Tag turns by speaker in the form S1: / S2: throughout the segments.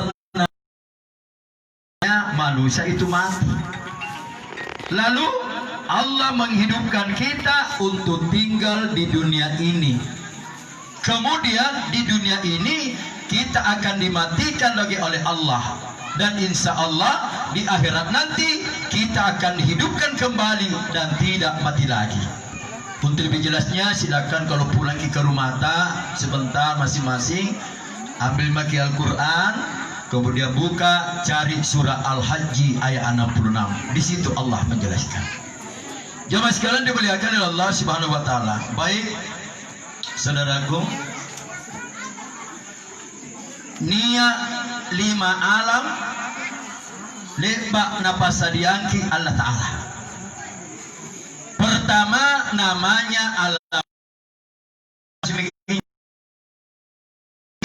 S1: karena manusia itu mati. Lalu Allah menghidupkan kita untuk tinggal di dunia ini. Kemudian di dunia ini kita akan dimatikan lagi oleh Allah. Dan insya Allah di akhirat nanti kita akan dihidupkan kembali dan tidak mati lagi. Untuk lebih jelasnya silakan kalau pulang ke rumah sebentar masing-masing ambil maki Al-Quran, kemudian buka cari surah Al-Hajj ayat 66. Di situ Allah menjelaskan. Jamaah sekalian dimuliakan oleh Allah Subhanahu wa taala. Baik, saudaraku, niat 5 alam lebak napasadianki Allah Ta'ala. Pertama namanya alam,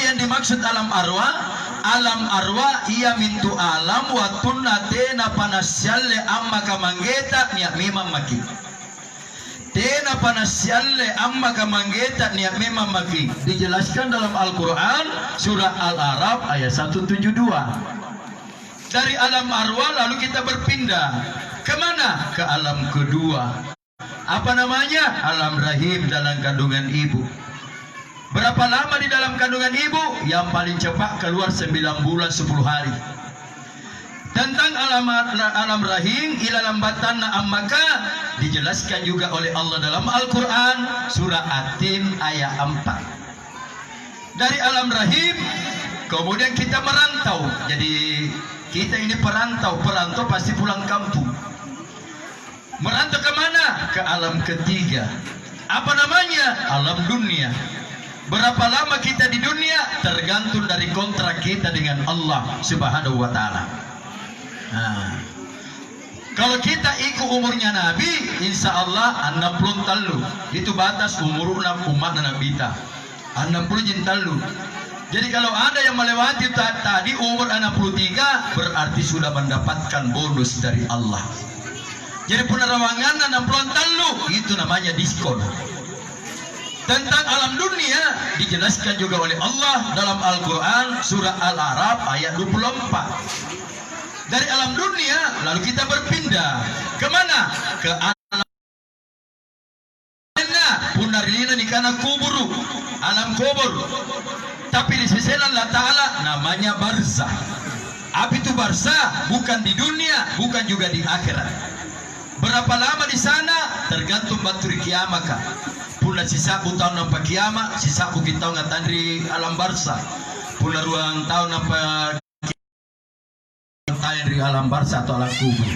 S1: yang dimaksud alam arwah ia mintu alam watuna tena panasyalle amma kamanggeta niat memang maki tena panasyalle amma kamanggeta niat memang maki. Dijelaskan dalam Al-Quran surah Al-Araf ayat 172. Dari alam arwah lalu kita berpindah kemana? Ke alam kedua. Apa namanya? Alam rahim, dalam kandungan ibu. Berapa lama di dalam kandungan ibu? Yang paling cepat keluar 9 bulan 10 hari. Tentang alam rahim ila lambatan ammaka dijelaskan juga oleh Allah dalam Al-Quran surah At-Tin ayat 4. Dari alam rahim kemudian kita merantau. Jadi kita ini perantau pasti pulang kampung. Merantau kemana? Ke alam ketiga. Apa namanya? Alam dunia. Berapa lama kita di dunia? Tergantung dari kontrak kita dengan Allah Subhanahu wa taala. Nah, kalau kita ikut umurnya Nabi, insya Allah 60 tahun. Itu batas umur umat Nabi kita. 60 tahun. Jadi kalau ada yang melewati tadi umur 63, berarti sudah mendapatkan bonus dari Allah. Jadi penerawangan 60 tahun itu namanya diskon. Tentang alam dunia dijelaskan juga oleh Allah dalam Al-Quran surah Al-Araf ayat 24. Dari alam dunia lalu kita berpindah kemana? Ke alam punarilina nikana kuburu, alam kubur. Tapi di sisi Allah Ta'ala namanya barzah. Apa itu barzah? Bukan di dunia, bukan juga di akhirat. Berapa lama di sana? Tergantung batu kiamat. Pula sisaku tahun nampak kiamat, sisaku kita ngatan di alam barzah. Pula ruang tahun nampak di alam barzah atau alam kubur.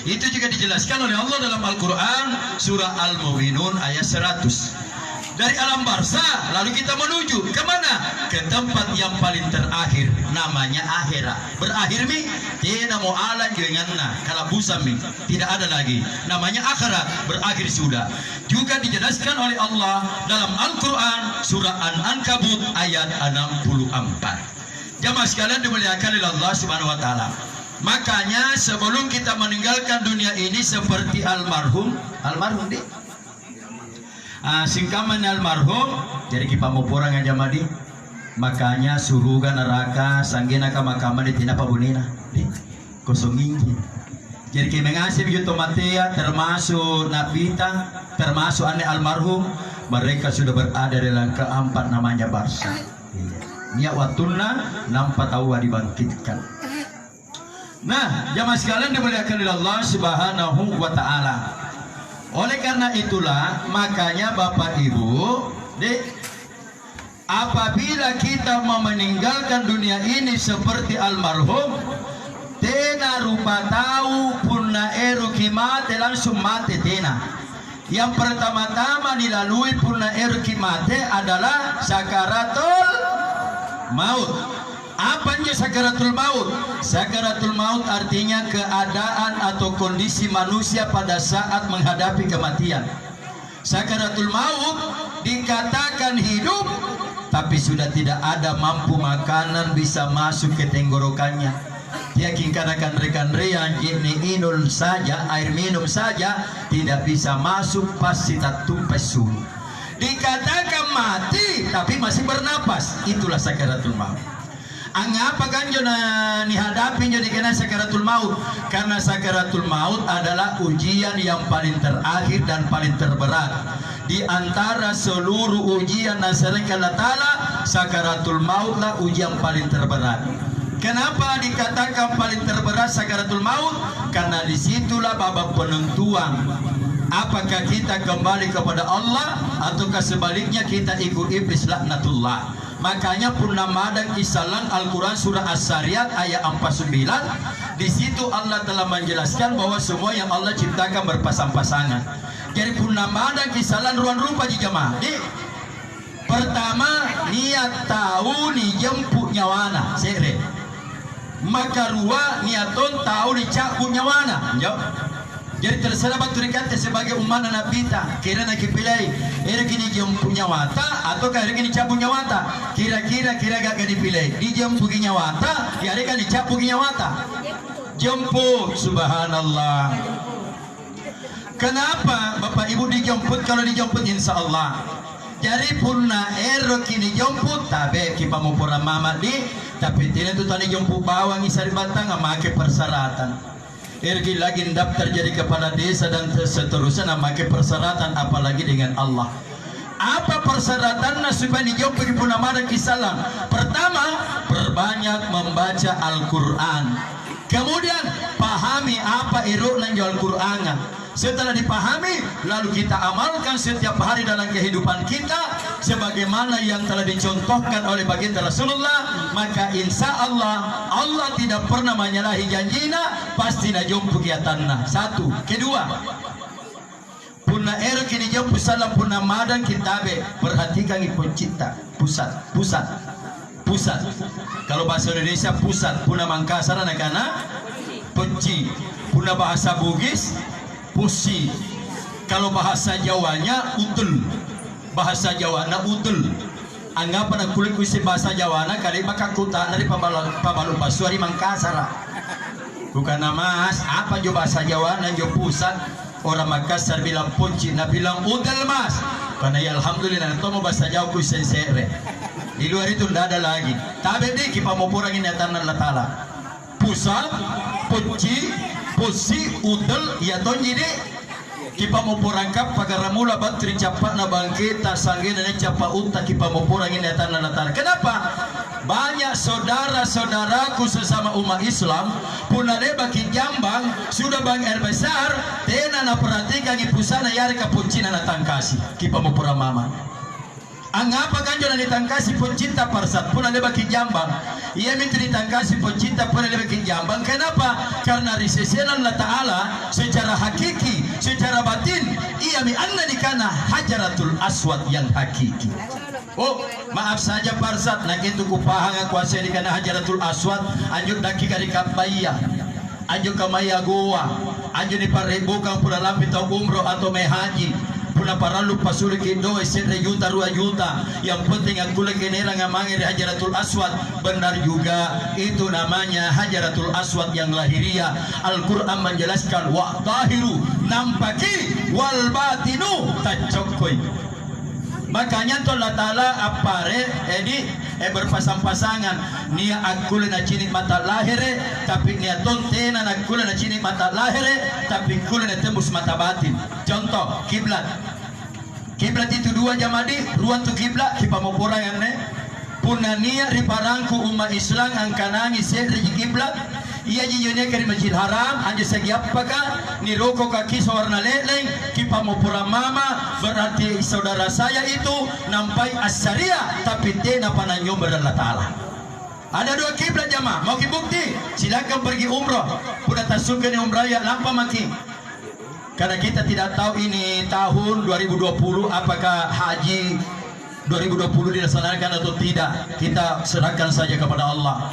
S1: Itu juga dijelaskan oleh Allah dalam Al-Quran surah Al-Mu'minun ayat 100. Dari alam barzah lalu kita menuju kemana? Ke tempat yang paling terakhir, namanya akhirat. Berakhir mi tidak mau alat denganna kalau busam mi tidak ada lagi, namanya akhirat, berakhir sudah. Juga dijelaskan oleh Allah dalam Al-Quran surah An-Ankabut ayat 64. Jamaah sekalian dimuliakan oleh Allah Subhanahu wa taala. Makanya sebelum kita meninggalkan dunia ini seperti almarhum di singkaman almarhum, jadi kita mau porang aja madi. Makanya suruga neraka sanggena ka makaman di tinapa bunina kosong ingin. Jadi kita mengasih begitu matea termasuk nabita termasuk ane almarhum, mereka sudah berada dalam keempat namanya barzah. Niat watuna nampak tahu dibangkitkan. Nah, jamaah sekalian dimuliakan oleh Allah Subhanahu wa taala. Oleh karena itulah makanya Bapak Ibu, apabila kita mau meninggalkan dunia ini seperti almarhum, tena rupa tahu punna eru kimate langsung mati tena. Yang pertama-tama dilalui punna eru kimate adalah sakaratul maut. Apa itu sakaratul maut? Sakaratul maut artinya keadaan atau kondisi manusia pada saat menghadapi kematian. Sakaratul maut dikatakan hidup, tapi sudah tidak ada mampu makanan bisa masuk ke tenggorokannya. Yakinkan rekan-rekan ini inul saja, air minum saja tidak bisa masuk pasti tak tumpes suhu. Dikatakan mati tapi masih bernapas, itulah sakaratul maut. Angapa ganjo na nihadapi nyo di kena sakaratul maut? Karena sakaratul maut adalah ujian yang paling terakhir dan paling terberat. Di antara seluruh ujian nasarika Allah Ta'ala, sakaratul maut lah ujian paling terberat. Kenapa dikatakan paling terberat sakaratul maut? Karena disitulah babak penentuan. Apakah kita kembali kepada Allah ataukah sebaliknya kita ikut iblis laknatullah. Makanya punna madang kisalan Al-Quran surah As-Sariyat ayat 49, di situ Allah telah menjelaskan bahwa semua yang Allah ciptakan berpasang-pasangan. Jadi punna madang kisalan ruang rupa di jamaah. Pertama niat tahu ni jemput nyawana sere. Maka rua niaton tahu ni cakut nyawana. Jadi terserah batu dikata sebagai umat Nabi ta kira nak dipilih era kini jemput nyawata atau kira kini cabut nyawata kira-kira gak dipilih di jemput nyawata ya ada kan dicabut nyawata jemput. Subhanallah. Kenapa Bapak Ibu dijemput? Kalau dijemput insya Allah jadi punna ero kini jemput tabe kipa mau pura mama di tapi tidak tu tadi jemput bawang isari batang make persyaratan. Ergi lagi daftar jadi kepala desa dan seterusnya memakai persyaratan apalagi dengan Allah. Apa persyaratannya supaya dijawab di punamada kisalang? Pertama, perbanyak membaca Al-Quran. Kemudian pahami apa irukna Al-Quran. Setelah dipahami, lalu kita amalkan setiap hari dalam kehidupan kita sebagaimana yang telah dicontohkan oleh baginda Rasulullah. Maka insya Allah Allah tidak pernah menyalahi janjina, pasti najum kegiatanna. Satu. Kedua, punna ero kini jom salam punna madan kitabe perhatikan pencipta pusat. Kalau bahasa Indonesia pusat, punna Mangkasar anak-anak penci, punna bahasa Bugis pusi. Kalau bahasa Jawanya utul, bahasa Jawana utul. Anggapan aku kulit kuisi bahasa Jawana kali maka kuta dari pabalu pasuari Mangkasar. Bukan nama apa jo bahasa Jawana jo pusat. Orang Makassar bilang punci, na bilang utul mas. Karena ya alhamdulillah itu mau bahasa Jawa kuisi sere. Di luar itu tidak ada lagi. Tapi di kita mau kurang ini tanah Allah Ta'ala. Pusat, punci, pusi, utul, ya ton jadi kita mau porangkap pagaramula batri capak na bangkita sanggih dan capak unta kita mau porang ini tanah Allah Ta'ala. Kenapa? Banyak saudara-saudaraku sesama umat Islam punale baki jambang sudah bang air besar tena na perhatikan ipusana yari kapuncina na tangkasi kita mau porang mama. Angapa ganjo na ditangkasi pencinta parsat pun ada baki jambang. Ia minta ditangkasi pencinta pun ada baki jambang. Kenapa? Karena risesenan Allah Ta'ala secara hakiki, secara batin ia mi'anna dikana hajaratul aswad yang hakiki. Oh, maaf saja parsat nak itu kupahang kuasa dikana hajaratul aswad anjuk daki kari kapaya. Anjuk kamaya goa. Anjuk ni parebukan pula lampi tau umroh atau mehaji. Puna paralu pasuli kindo esenre juta 2 juta yang penting aku lagi nera ngamangi di Hajaratul Aswad. Benar juga itu namanya Hajaratul Aswad yang lahiriah. Al-Quran menjelaskan wa tahiru nampaki wal batinu tacokoy. Makanya Allah Ta'ala apare berpasang-pasangan nia akul na cini mata lahire tapi nia tontena na akul na cini mata lahire tapi kul na tembus mata batin. Contoh kiblat itu dua jamadi ruang tu kiblat kita mau porangan punna nia riparangku umat Islam angkanangi sedri kiblat ia jiyonya kari Masjid Haram anja sagiapaka ni roko kaki sawarna leleng kipa mau pura mama berarti saudara saya itu nampai as-syariah tapi tena pananyo Allah Ta'ala. Ada 2 kiblat jamaah mau kibukti silakan pergi umroh puna tasukkan umrah ya lampa maki karena kita tidak tahu ini tahun 2020 apakah haji 2020 dilaksanakan atau tidak, kita serahkan saja kepada Allah.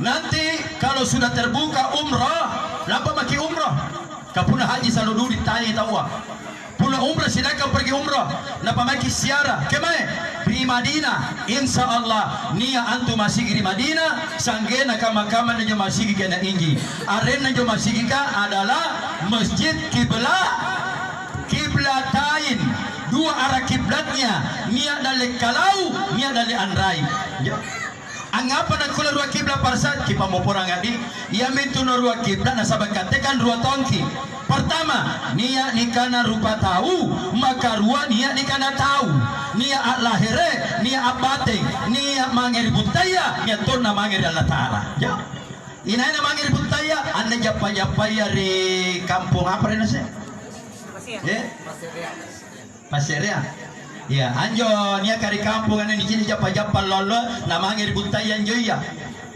S1: Nanti kalau sudah terbuka umrah, lapa maki umrah. Kapuna haji selalu dulu ditanya tahu. Puna umrah silakan pergi umrah. Lapa maki siara. Kemana? Di Madinah. Insya Allah nia antu masih di Madinah. Sanggena kamakaman yang masih kena inji. Arena yang masih adalah masjid kiblatain. 2 arah kiblatnya. Nia dari kalau, nia dari andrai. Angapa na kula rua kibla parsa kipa mo porang adi ia mintu no rua kibla na sabang katekan rua tongki. Pertama, nia nikana rupa tahu, maka rua nia nikana tahu. Nia lahire, nia abate, nia mangeri butaya, nia tonna mangeri Allah Taala. Ya. Ina mangeri butaya, anda japa-japaya di kampung apa ini sih? Pasiria. Ya, anjo nia kari kampung ane di sini japa-japa lolo, namanya butaya anjo ya.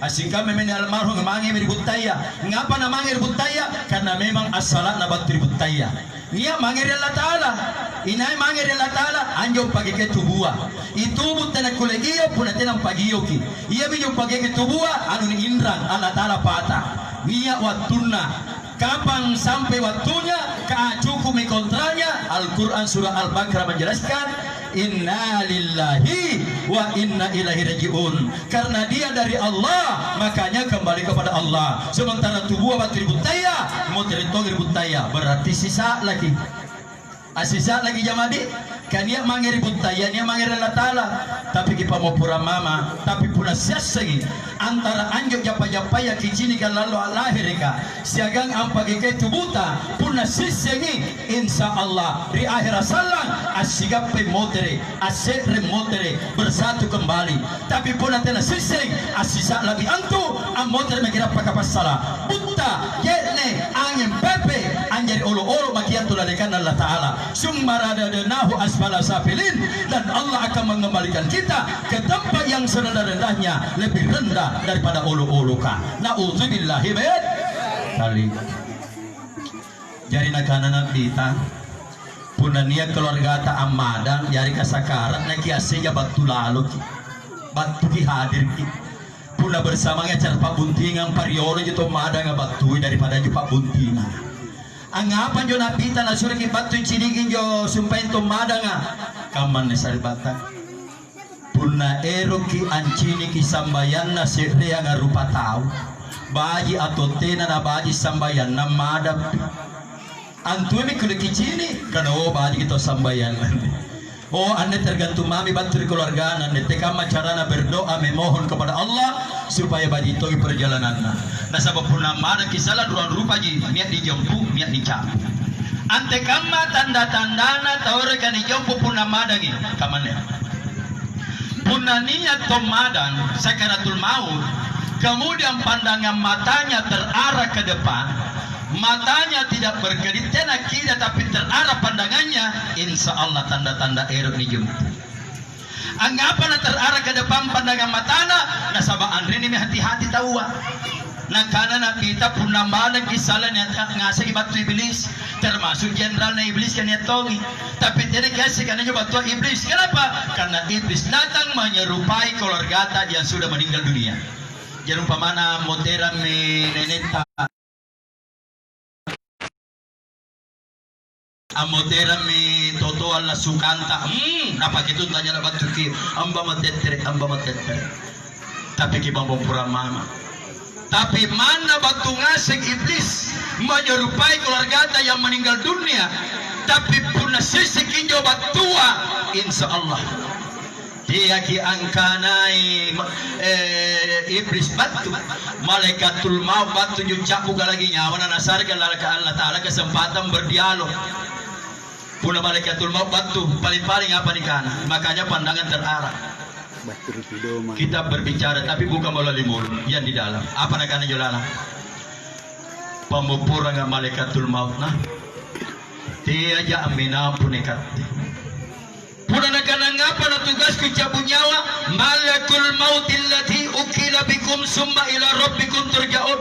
S1: Asingka memang almarhum namanya butaya. Ngapa namanya butaya? Karena memang asalat na batu butaya. Nia mangeri Allah Taala. Inai mangeri Allah Taala anjo pagi ke tubua. Itu butana kolegio puna tenang pagi yoki. Ia minyo pagi ke tubua anu ni indrang Allah Taala patah. Nia watuna. Kapan sampai waktunya keacukumi kontranya. Al-Quran surah Al-Baqarah menjelaskan inna lillahi wa inna ilaihi rajiun. Karena dia dari Allah makanya kembali kepada Allah. Sementara tubuh batu butaya mau teritongir butaya berarti sisa lagi. Sisa lagi jamadi kan dia mangeri butaya dia mangeri Allah Taala. Tapi kita mau pura mama tapi puna siasagi antara anjo japa-japa ya kicini kan lalu lahirika siagang ampagi ke tubuta puna sisegi insya Allah di akhirat salang asigap motere aset motere bersatu kembali. Tapi puna tena siseg asisa lagi antu amotere mengira pakapasala buta yene angin pepe anjari olo-olo makiantu lalekan Allah Taala summarada denahu asfala safilin. Dan Allah akan mengembalikan kita ke tempat yang serendah-rendahnya lebih rendah daripada ulu-uluka. Na'udzubillahi min kali. Jari nakanan kita punania keluarga ta amadan jari kasakarat na kiasnya batu lalu batu ki hadir ki puna bersama ngacar pak buntingan pariolo jito madang batu daripada jo pak buntingan. Angapan jo napita na sura ki batu cinigin jo sumpain to madanga kaman ni salibata puna ero ki ancini ki sambayan na sirya nga rupa tau baji atau tena na baji sambayan na madap antumi kudu kicini kana o baji kita sambayan oh anda tergantung mami bantu keluarga anda tekama carana berdoa memohon kepada Allah supaya baji itu perjalanan nah sabab puna mana kisala duran rupa ji niat dijempu niat dicap ante kama tanda-tandana taore kan dijempu puna madangi kamane puna niat tomadan sakaratul maut kemudian pandangan matanya terarah ke depan matanya tidak berkedip tena kiri tapi terarah pandangannya insya Allah tanda-tanda erok dijempu. Anggapan terarah ke depan pandangan matana nasaba andri ini hati-hati tahu nah karena kita pun nambalan kisalan yang ngasih batu iblis termasuk jenderal na iblis kan yatongi tapi tidak kasih karena juga batu iblis. Kenapa? Karena iblis datang menyerupai keluarga yang sudah meninggal dunia. Jangan umpamana modern neneta amotera mi toto alla sukanta apa gitu tanya na batu ki amba matetre tapi ki bambong pura mama tapi mana batu ngaseng iblis menyerupai keluarga yang meninggal dunia tapi puna sisi kinjo batua insya Allah dia ki angkanai iblis batu malaikatul maut batu jucapu lagi nyawa nasar ke Allah Taala kesempatan berdialog puna malaikatul maut batu paling-paling apa nih kana makanya pandangan terarah kita berbicara tapi bukan melalui mulut yang di dalam apa nakana jolala pamupura nga malaikatul maut nah dia aja amina punekat puna nakana ngapa na tugas ku cabut nyawa malakul maut allati ukila bikum summa ila rabbikum turja'un.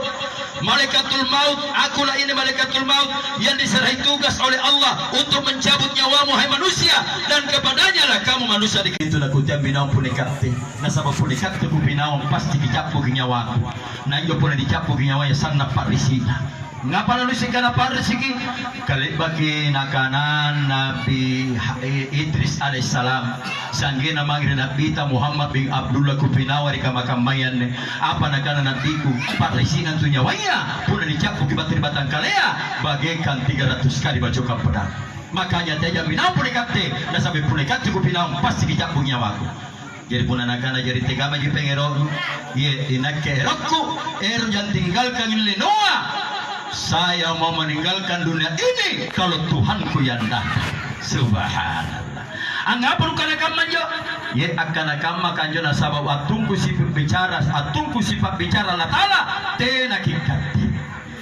S1: Malaikatul maut, akulah ini malaikatul maut yang diserahi tugas oleh Allah untuk mencabut nyawamu hai manusia dan kepadanya lah kamu manusia di itu lah kutiam binawang punikate nasabab punikate ku binawang pasti dicapu nyawaku na iyo puna dicapu nyawanya sana parisina ngapa lalu sikana parisiki kali bagi nakanan Nabi Idris alaihissalam sangge namang Nabi ta Muhammad bin Abdullah ku binawang di kamakamayan apa nakana nabiku parisinan tu nyawanya puna dicapu kibatri batang kalea bagaikan 300 kali bacokan pedang makanya dia binawang punikate nasabab punikate ku binawang pasti dicapu nyawaku Jadi pun anak-anak jadi tegama ji pengero ye inakke rokku jangan tinggalkan ini noa. Saya mau meninggalkan dunia ini kalau Tuhanku yang datang. Subhanallah. Angapun kana kamjo ye akan kamma kanjo na sabab atungku sifat bicara Allah Taala tena kikat.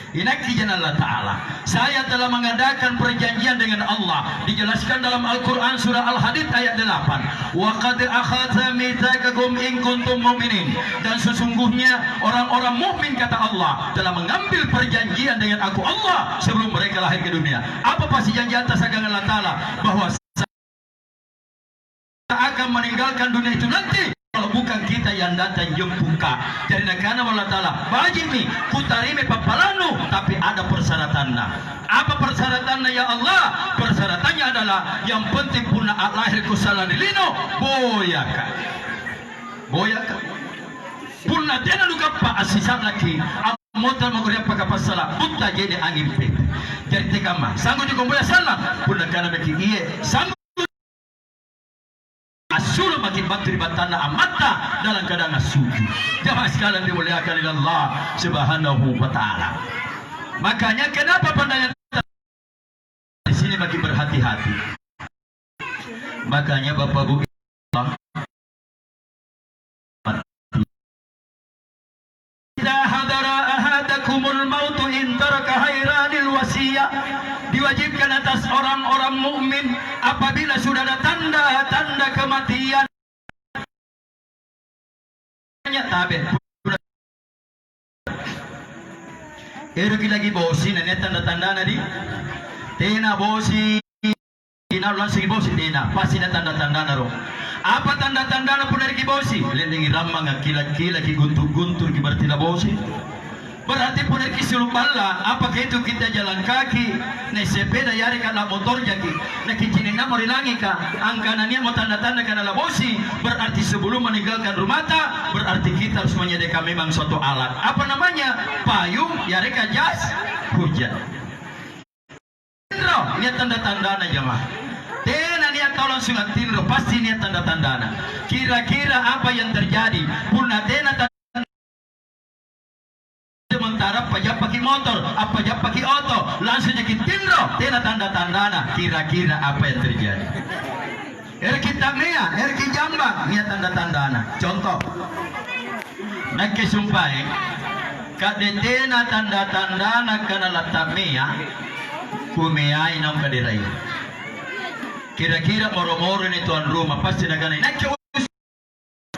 S1: Inaki jana Allah Ta'ala. Saya telah mengadakan perjanjian dengan Allah. Dijelaskan dalam Al-Quran surah Al-Hadid ayat 8. Wa qad akhadha mitsaqakum in kuntum mu'minin. Dan sesungguhnya orang-orang mukmin kata Allah telah mengambil perjanjian dengan aku Allah sebelum mereka lahir ke dunia. Apa pasti janji atas agama Allah Ta'ala bahwa akan meninggalkan dunia itu nanti kalau bukan kita yang datang jempuka. Jadi nakana Allah Ta'ala bajimi kutarime papalanu, tapi ada persyaratannya. Apa persyaratannya ya Allah? Persyaratannya adalah yang penting puna lahir kusalan lino boyaka puna tena luka pa asisat laki motor maguria pakapasala putta jadi angin pe. Jadi tekama sanggup dikomboya salah puna kana beki iye sanggup asuh makin batu di batana amata dalam keadaan suci. Jamaah sekalian dimuliakan oleh Allah Subhanahu wa Ta'ala. Makanya kenapa pandangan di sini makin berhati-hati. Makanya Bapak Bu Idza hadara ahadakumul mautu in taraka khairanil wasiyah. Diwajibkan atas orang-orang mukmin apabila sudah ada tanda-tanda kematian. Tabe. Lagi bosi nanya tanda-tanda nadi. Tena bosi. Ina langsung bosi tena. Pasti ada tanda-tanda naro. Apa tanda-tanda pun dari bosi? Lendengi ramang kila-kila ki guntur-guntur ki berarti bosi. Berarti pun dari sulupalla, apakah itu kita jalan kaki, naik sepeda yari kana motor jaki, nak kicinina mau rilangi ka, angkanannya mau tanda-tanda kana labosi, berarti sebelum meninggalkan rumah ta, berarti kita harus menyediakan memang suatu alat. Apa namanya? Payung, yari ka jas, hujan. Tinro, niat tanda-tanda na jemaah. Tena niat tolong sungat tinro, pasti niat tanda-tanda na. Kira-kira apa yang terjadi? Puna tena sementara pajak pakai motor, apa pajak pakai auto, langsung jadi tindro, tena tanda-tandana. Kira-kira apa yang terjadi? Erki tamea, erki jambang, niat tanda-tandana. Contoh, nak kesumpah, kadetena tanda-tandana kana latamea, kumeai nam kadirai. Kira-kira moro-moro ni tuan rumah pasti naganai. Nak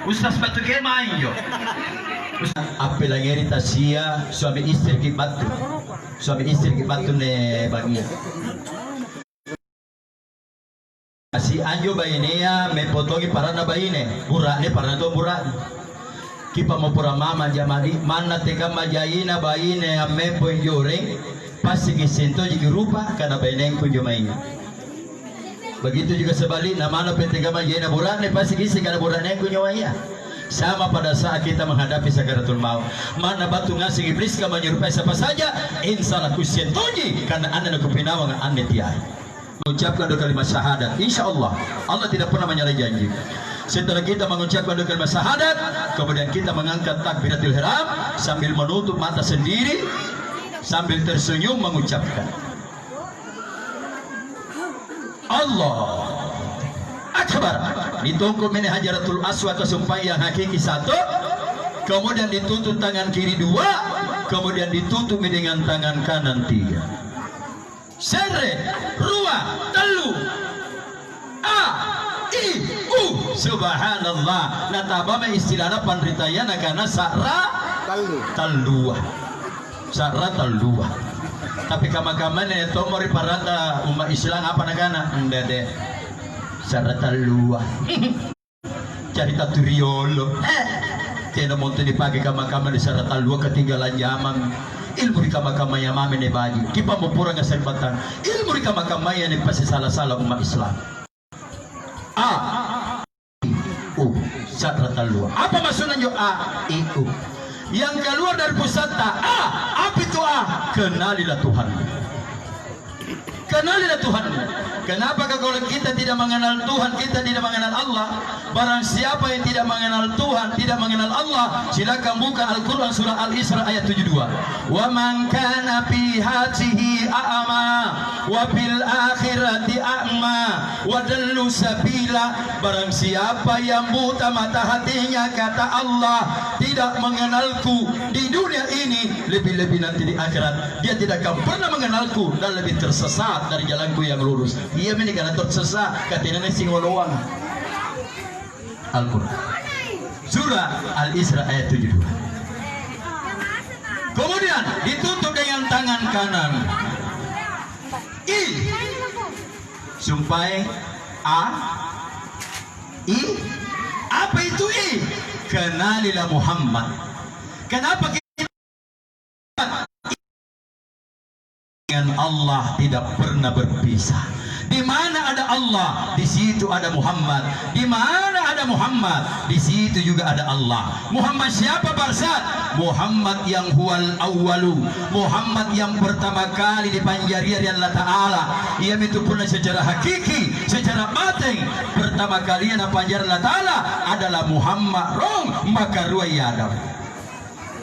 S1: Ustaz batu kemain yo. Apa lagi tasia suami istri ki batu ne bagia asi anjo bainea me potogi parana baine burak ne parana to burak kipa mo pura mama jamadi mana teka majaina baine ame ponjore pasti kisento jigi rupa kana baine kunjo mainnya. Begitu juga sebaliknya mana petega majaina burak ne pasti kisi kana burak ne kunjo mainnya. Sama pada saat kita menghadapi sakaratul maut, mana batu ngasih iblis ka menyerupai siapa saja, insalah kusientoji karena anda nak kupinawang anda tiai. Mengucapkan dua kalimat syahadat, insya Allah Allah tidak pernah menyalahi janji. Setelah kita mengucapkan dua kalimat syahadat, kemudian kita mengangkat takbiratul ihram sambil menutup mata sendiri, sambil tersenyum mengucapkan Allah Akbar. Ditunggu mene hajaratul aswad kesumpah yang hakiki satu, kemudian ditutup tangan kiri dua, kemudian ditutup dengan tangan kanan tiga. Sere, rua, telu, a, i, u. Subhanallah. Nataba me istilahna pandritayana karena sara talua. Sara talua. Tapi kama-kamane to mori parata umat Islam apa nagana? Ndade. Sarata lua cerita turiolo tiada monte dipakai kama-kama di sarata lua ketinggalan zaman ilmu di kama-kama yang mame ne baji kipa mau pura ngasempatan ilmu di kama-kama yang pasti salah-salah umat Islam. A U sarata lua apa maksudnya jo A I U yang keluar dari pusat ta A apa itu A kenalilah Tuhan Kenalilah Tuhanmu. Kenapa kalau kita tidak mengenal Tuhan, kita tidak mengenal Allah? Barang siapa yang tidak mengenal Tuhan, tidak mengenal Allah, silakan buka Al-Quran surah Al-Isra ayat 72. Wa man kana fi hadhihi a'ma wa fil akhirati a'ma wa dallu sabila. Barang siapa yang buta mata hatinya, kata Allah, tidak mengenalku di dunia ini, lebih-lebih nanti di akhirat dia tidak akan pernah mengenalku dan lebih tersesat dari jalanku yang lurus. Ia ini karena tersesat katanya singoloang. Al-Quran surah Al-Isra ayat 72. Kemudian ditutup dengan tangan kanan. I sumpah A I. Apa itu I? Kenalilah Muhammad. Kenapa kita dengan Allah tidak pernah berpisah? Di mana ada Allah, di situ ada Muhammad. Di mana ada Muhammad, di situ juga ada Allah. Muhammad siapa Barsat? Muhammad yang huwal awwalu, Muhammad yang pertama kali dipanjari oleh Allah Ta'ala. Ia itu pun secara hakiki, secara batin, pertama kali yang dipanjari Allah Ta'ala adalah Muhammad rong maka ruai Adam.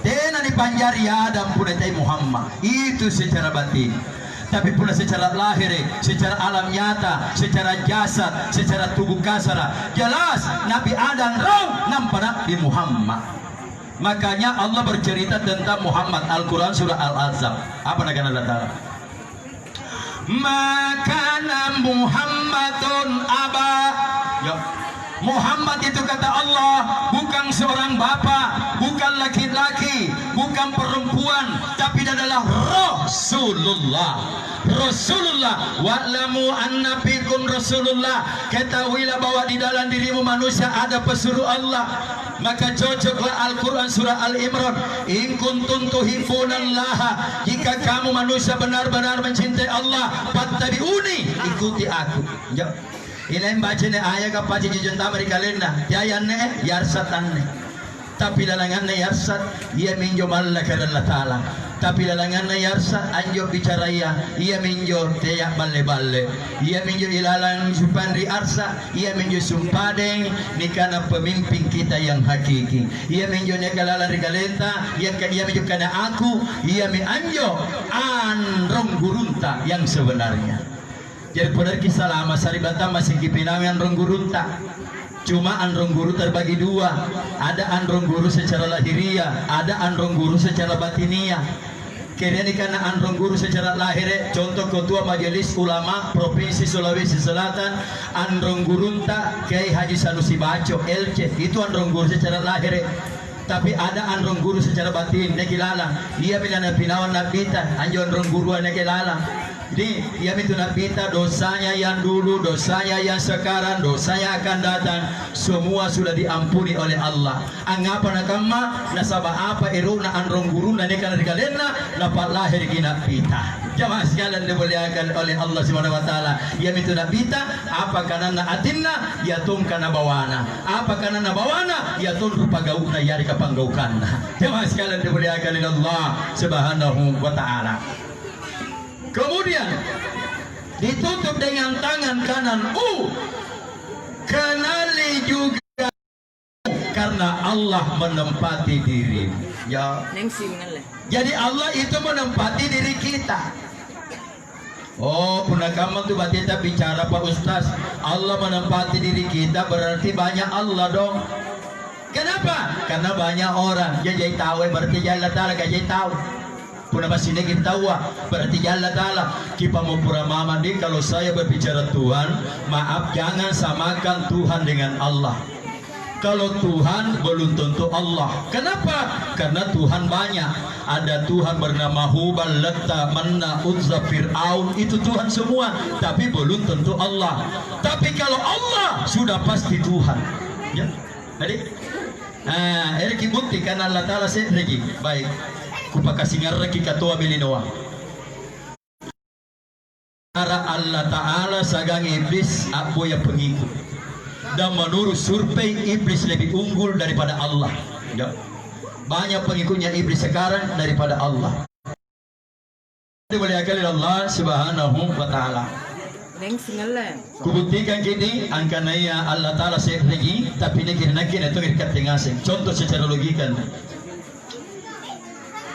S1: Tena dipanjari Adam pun itu Muhammad. Itu secara batin. Tapi pula secara lahir, secara alam nyata, secara jasad, secara tubuh kasar, jelas Nabi Adam rong nampak di Muhammad. Makanya Allah bercerita tentang Muhammad Al-Quran surah Al-Ahzab. Apa nama Allah Ta'ala? Makana Muhammadun aba. Ya. Muhammad itu kata Allah bukan seorang bapak, bukan laki-laki, bukan perempuan, tapi adalah Rasulullah. Rasulullah. Wa'lamu anna fikum Rasulullah. Ketahuilah bahwa di dalam dirimu manusia ada pesuruh Allah. Maka cocoklah Al-Quran surah Al-Imran. In kuntum tuhibbunallaha, jika kamu manusia benar-benar mencintai Allah, fattabi'uni, ikuti aku. Ya. Ini baca ni ayat apa sih junta mereka lena? Tiada ne yarsatan ne. Tapi dalangan ne yarsat, ia minjo malah kerana Allah Taala. Tapi dalangan ne yarsat, anjo bicara ia minjo tiap balle-balle. Ia minjo ilalang supandri arsa, ia minjo sumpadeng ni kana pemimpin kita yang hakiki. Ia minjo ne kalala rigalenta, ia minjo kana aku, ia mi anjo anrong gurunta yang sebenarnya. Jadi benar kisah lama saribata masih kipinangan rong gurunta. Cuma anrong guru terbagi dua. Ada anrong guru secara lahiriah, ada anrong guru secara batiniah. Kira ini karena anrong guru secara lahir, contoh ketua majelis ulama provinsi Sulawesi Selatan, anrong gurunta Kiai Haji Sanusi Baco LC, itu anrong guru secara lahir. Tapi ada anrong guru secara batin, nekilalang. Ia bila pinawan nabita, anjo anrong guru nekilalang. Jadi ia itu nabita, dosanya yang dulu, dosanya yang sekarang, dosanya akan datang, semua sudah diampuni oleh Allah. Angapa nakama nasabah apa iruna anrong guru nekilalang dikalena dapat lahir kina pita. Jamaah sekalian dimuliakan oleh Allah Subhanahu wa taala. Ia itu nabita apa kanana atinna ya tum kana bawana. Apa kanana bawana ya tum rupa gaukna yari kapanggaukanna. Jamaah sekalian dimuliakan oleh Allah Subhanahu wa taala. Kemudian ditutup dengan tangan kanan. Kenali juga karena Allah menempati diri. Ya. Jadi Allah itu menempati diri kita. Oh, punakaman tuh batita bicara Pak Ustaz. Allah menempati diri kita berarti banyak Allah dong. Kenapa? Karena banyak orang. Jadi tahu berarti Allah Taala gak tahu. Puna masih kita tahu berarti Allah Taala kita mau pura mandi. Kalau saya berbicara Tuhan, maaf jangan samakan Tuhan dengan Allah. Kalau Tuhan belum tentu Allah. Kenapa? Karena Tuhan banyak. Ada Tuhan bernama Hubal, Latta, Manna, Uzza, Fir'aun. Itu Tuhan semua. Tapi belum tentu Allah. Tapi kalau Allah sudah pasti Tuhan. Ya, jadi ini bukti karena Allah Taala sendiri baik. Kupakasih ngaraki katua milinoa. Cara Allah Taala sagang iblis apa yang pengikut. Dan menurut survei iblis lebih unggul daripada Allah. Ya. Banyak pengikutnya iblis sekarang daripada Allah. dimuliakan oleh Allah Subhanahu wa taala. Kubuktikan kini angkanaya Allah taala lagi tapi ini kira itu dikatingasing. Contoh secara logika.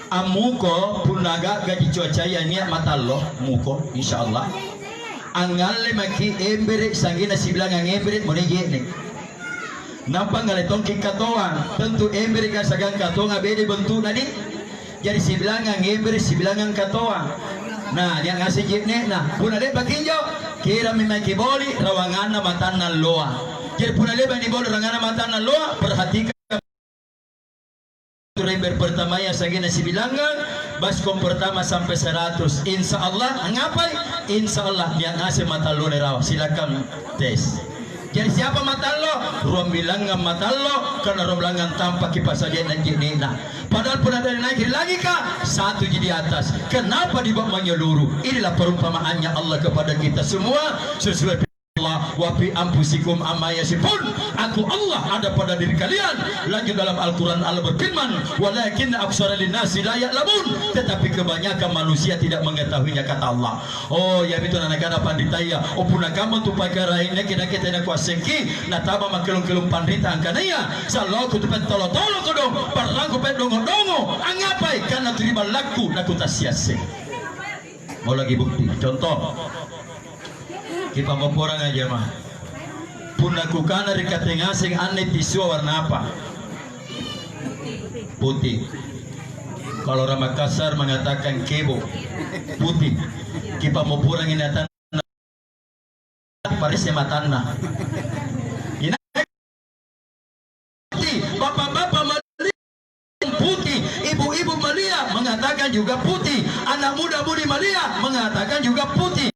S1: Amuko punaga gaji cuaca ya niat matallo muko insyaallah. Angale maki embere sangina sibilang ang embere monege ne. Nampak ngale tongki katoan tentu embere ka sagang katonga bede bentuk nadi. Jadi sibilang ang embere sibilang ang katoan. Nah, yang ngasih jitne nah punale bakinjo kira mimaki boli rawangan na matan na loa. Jadi punale bani boli rawangan na matan na loa perhatikan Rember pertama yang sagina sibilangan baskom pertama sampai 100 insya Allah ngapai insya Allah yang ngasih mata lo rawa silakan tes. Jadi siapa mata lo ruang bilangan mata lo karena ruang bilangan tanpa kipas saja nanti nena padahal pun ada naik lagi kah satu jadi atas kenapa dibawa menyeluruh. Inilah perumpamaannya Allah kepada kita semua sesuai Allah wa fi anfusikum amma yasifun. Aku Allah ada pada diri kalian. Lanjut dalam Al-Quran Allah berfirman walakin aksara linnasi la ya'lamun, tetapi kebanyakan manusia tidak mengetahuinya kata Allah. Oh ya itu anak-anak panditaya opuna kamu tu pakara ini kita nak kuasengki nataba makelung-kelung pandita angkanaya selalu tu pentolo-tolo tu dong parangku pendongo-dongo angapai karena terima laku naku tasiase. Mau lagi bukti contoh kita mau porang aja mah puna kukana rikateng asing aneh tisu warna apa putih. Kalau orang Makassar mengatakan kebo putih. Kita mau porang ini tanah parisnya matana ini bapak-bapak Malia putih, ibu-ibu Malia mengatakan juga putih, anak muda-mudi Malia mengatakan juga putih.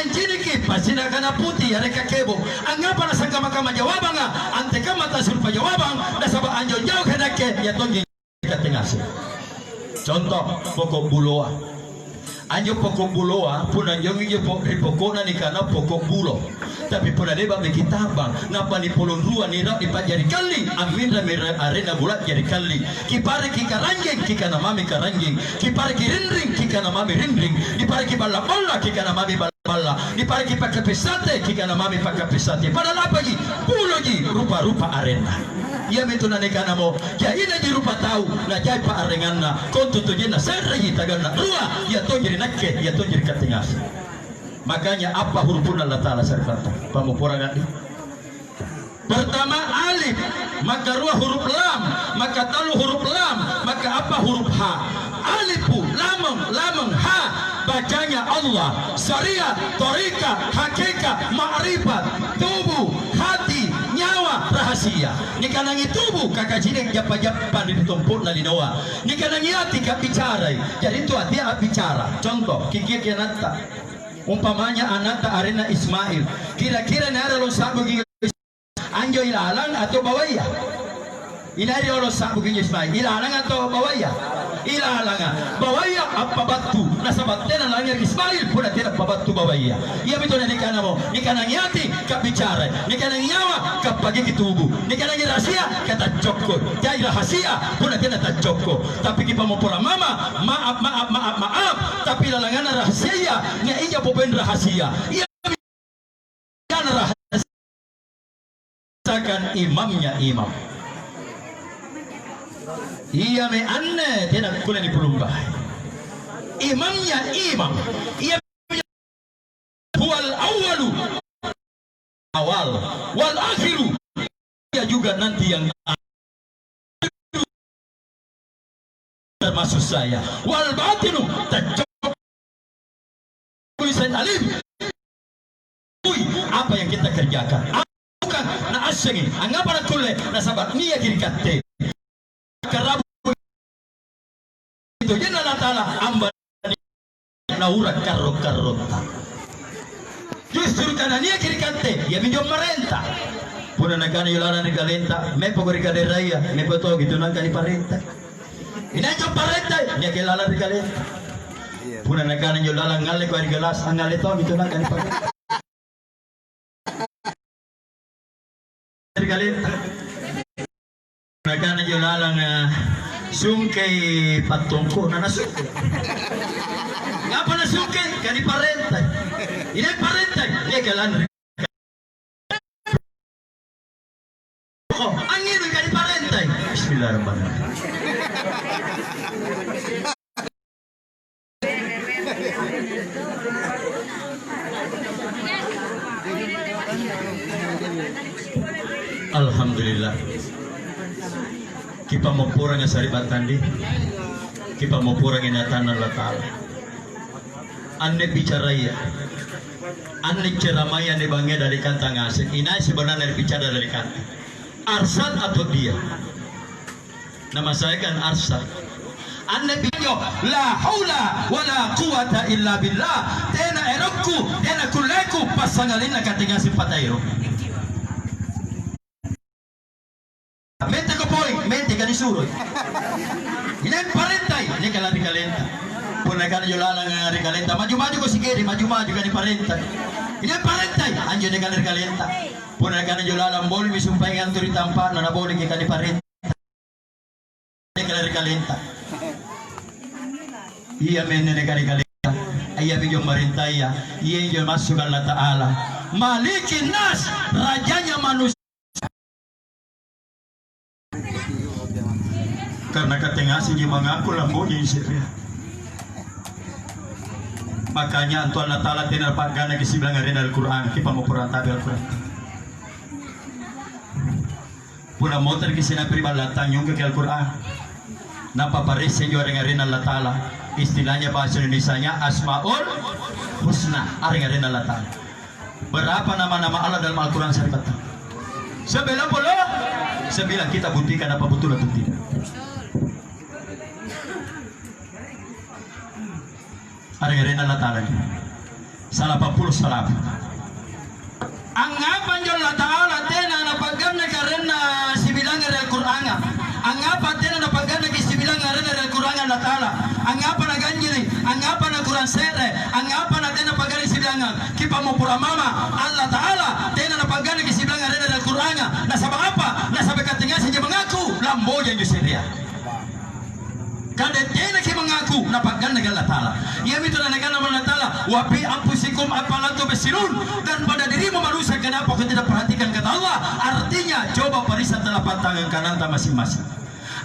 S1: Ciniki pasti nak kena putih ya reka kebo. Angapa na sangka makama jawaban ante kama ta surpa jawaban na sabab anjo jauh kena ke ya tongi katengasu. Contoh pokok buloa. Anjo pokok buloa pun anjo ngi pokok na ni kana pokok bulo. Tapi pun ada bab kitabang napa ni polon rua ni rak dipajari kali amin ra arena bulat jadi kali. Kipare ki karanjing ki kana mami karanjing. Kipare ki rindring ki kana mami rindring. Dipare ki bala-bala ki kana mami bala. Dipare ki pakai pesate ki kana mami pakai pesate. Padahal apa ji? Bulo ji rupa-rupa arena. Ia metu na nekana mo. Ya ina ji rupa tahu na jai pa arenganna. Kontu tu jena serri tagana rua ya to jadi nakke ya to jadi katingas. Makanya apa huruf Allah Ta'ala serkata pamupurangan ini pertama alif maka dua huruf lam maka talu huruf lam maka apa huruf ha alifu lameng ha bacanya Allah syariat torika hakikat ma'rifat tubuh hati nyawa rahasia nikanangi tubuh kakak jine japa-japa di tumpuk na dinawa nikanangi hati kak bicara jadi itu hati bicara contoh kiki kianata umpamanya anak tak arena Ismail kira-kira nara lo sabu gini anjo ilalang atau bawaya inari lo sabu gini Ismail ilalang atau bawaya ilalang bawaya apa batu nasabat tena langir Ismail pun tidak batu bawaya ia betul ni kana mo ni kana nyati kap bicara ni kana nyawa kap bagi tubuh ni kana rahasia kata cokot jai rahasia pun tidak tak cokot tapi kita mau pura mama maaf tapi lalangan rahasia ni iya popen rahasia ia kan rahasia kan imamnya imam ia me anne tidak boleh diperumbah imamnya imam ia huwal awalu awal wal akhiru ia juga nanti yang termasuk saya wal batinu tulisan alim apa yang kita kerjakan bukan na asengi angapa na kulle na sabat niya kirikatte karabu itu jena Allah Ta'ala amba na urat karrot-karrota justru karena niya kirikatte ya minjom merenta puna nakana yulana ni galenta me pokori kaderaya me poto gitu nang kani parenta inacho parenta niya kilala ni galenta puna nakana yulala ngale ko ari gelas angale to gitu nang kani parenta galenta nakana yulala nga sungkay patungko na nasuk Ngapa na suke? Kani parentay. Ini parentay. Ini kalan. Angin kani parentay. Bismillahirrahmanirrahim. Alhamdulillah. Kita mau purang nga saribat tandi. Kita mau purang inatan Allah Ta'ala. Ane bicara ya. Ane ceramaya ne bangnya dari kanta ngasih. Inai sebenarnya bicara dari kanta. Arsad atau dia? Nama saya kan Arsad. Ane binyo la haula wala quwata illa billah. Tena erokku, tena kuleku pasangalin na katinga si patayro. Mente ko poy, mente ka ni surod. Ini parentay, ini kala di kalenta. Puna ka na yulala nga di kalenta. Maju-maju ko sige, maju-maju ka ni parentay. Ini parentay, anjo ni kala di kalenta. Puna ka na yulala mbol mi sumpay nga turi tampa na naboli ka ni parentay. Ini kala di kalenta. Iya menne ni kala di kalenta. Iya bigyo marentay ya. Iya yung masuk Allah Ta'ala. Malikin nas, rajanya manusia. Karena katengasi dia mengaku lambonya Syria. Makanya Tuhan Allah Ta'ala tenar pagana kisi bilang arena Al-Quran. Kita mau perang tabi Al-Quran. Puna motor kisi na pribalatang yung ke Al-Quran. Napa parese jo arena Allah Ta'ala. Istilahnya bahasa Indonesianya Asmaul Husna. Arena Allah Ta'ala. Berapa nama-nama Allah dalam Al-Quran saya kata? 90. Sebilang kita buktikan apa betul atau tidak. Arena Allah Ta'ala salah 40 salah. Anggapan jo Allah Ta'ala tena napagana karena sibilang Al-Quran. Anggapan tena napagana ki sibilang arena Al-Quran Allah Ta'ala. Anggapan na ganjili, anggapan na Quran sere, anggapan na tena pagana sibilang kipa mo pura mama Allah Ta'ala tena napagana ki sibilang arena Al-Quran. Nasabang apa? Nasabang katingasi je mengaku lamboja jo seria. Kada tena ki mengaku napagana Allah Ta'ala. Ia itu nanakan Allah Ta'ala wa bi anfusikum afala tubsirun, dan pada dirimu manusia kenapa kau tidak perhatikan kata Allah. Artinya coba periksa telapak tangan kanan masing-masing.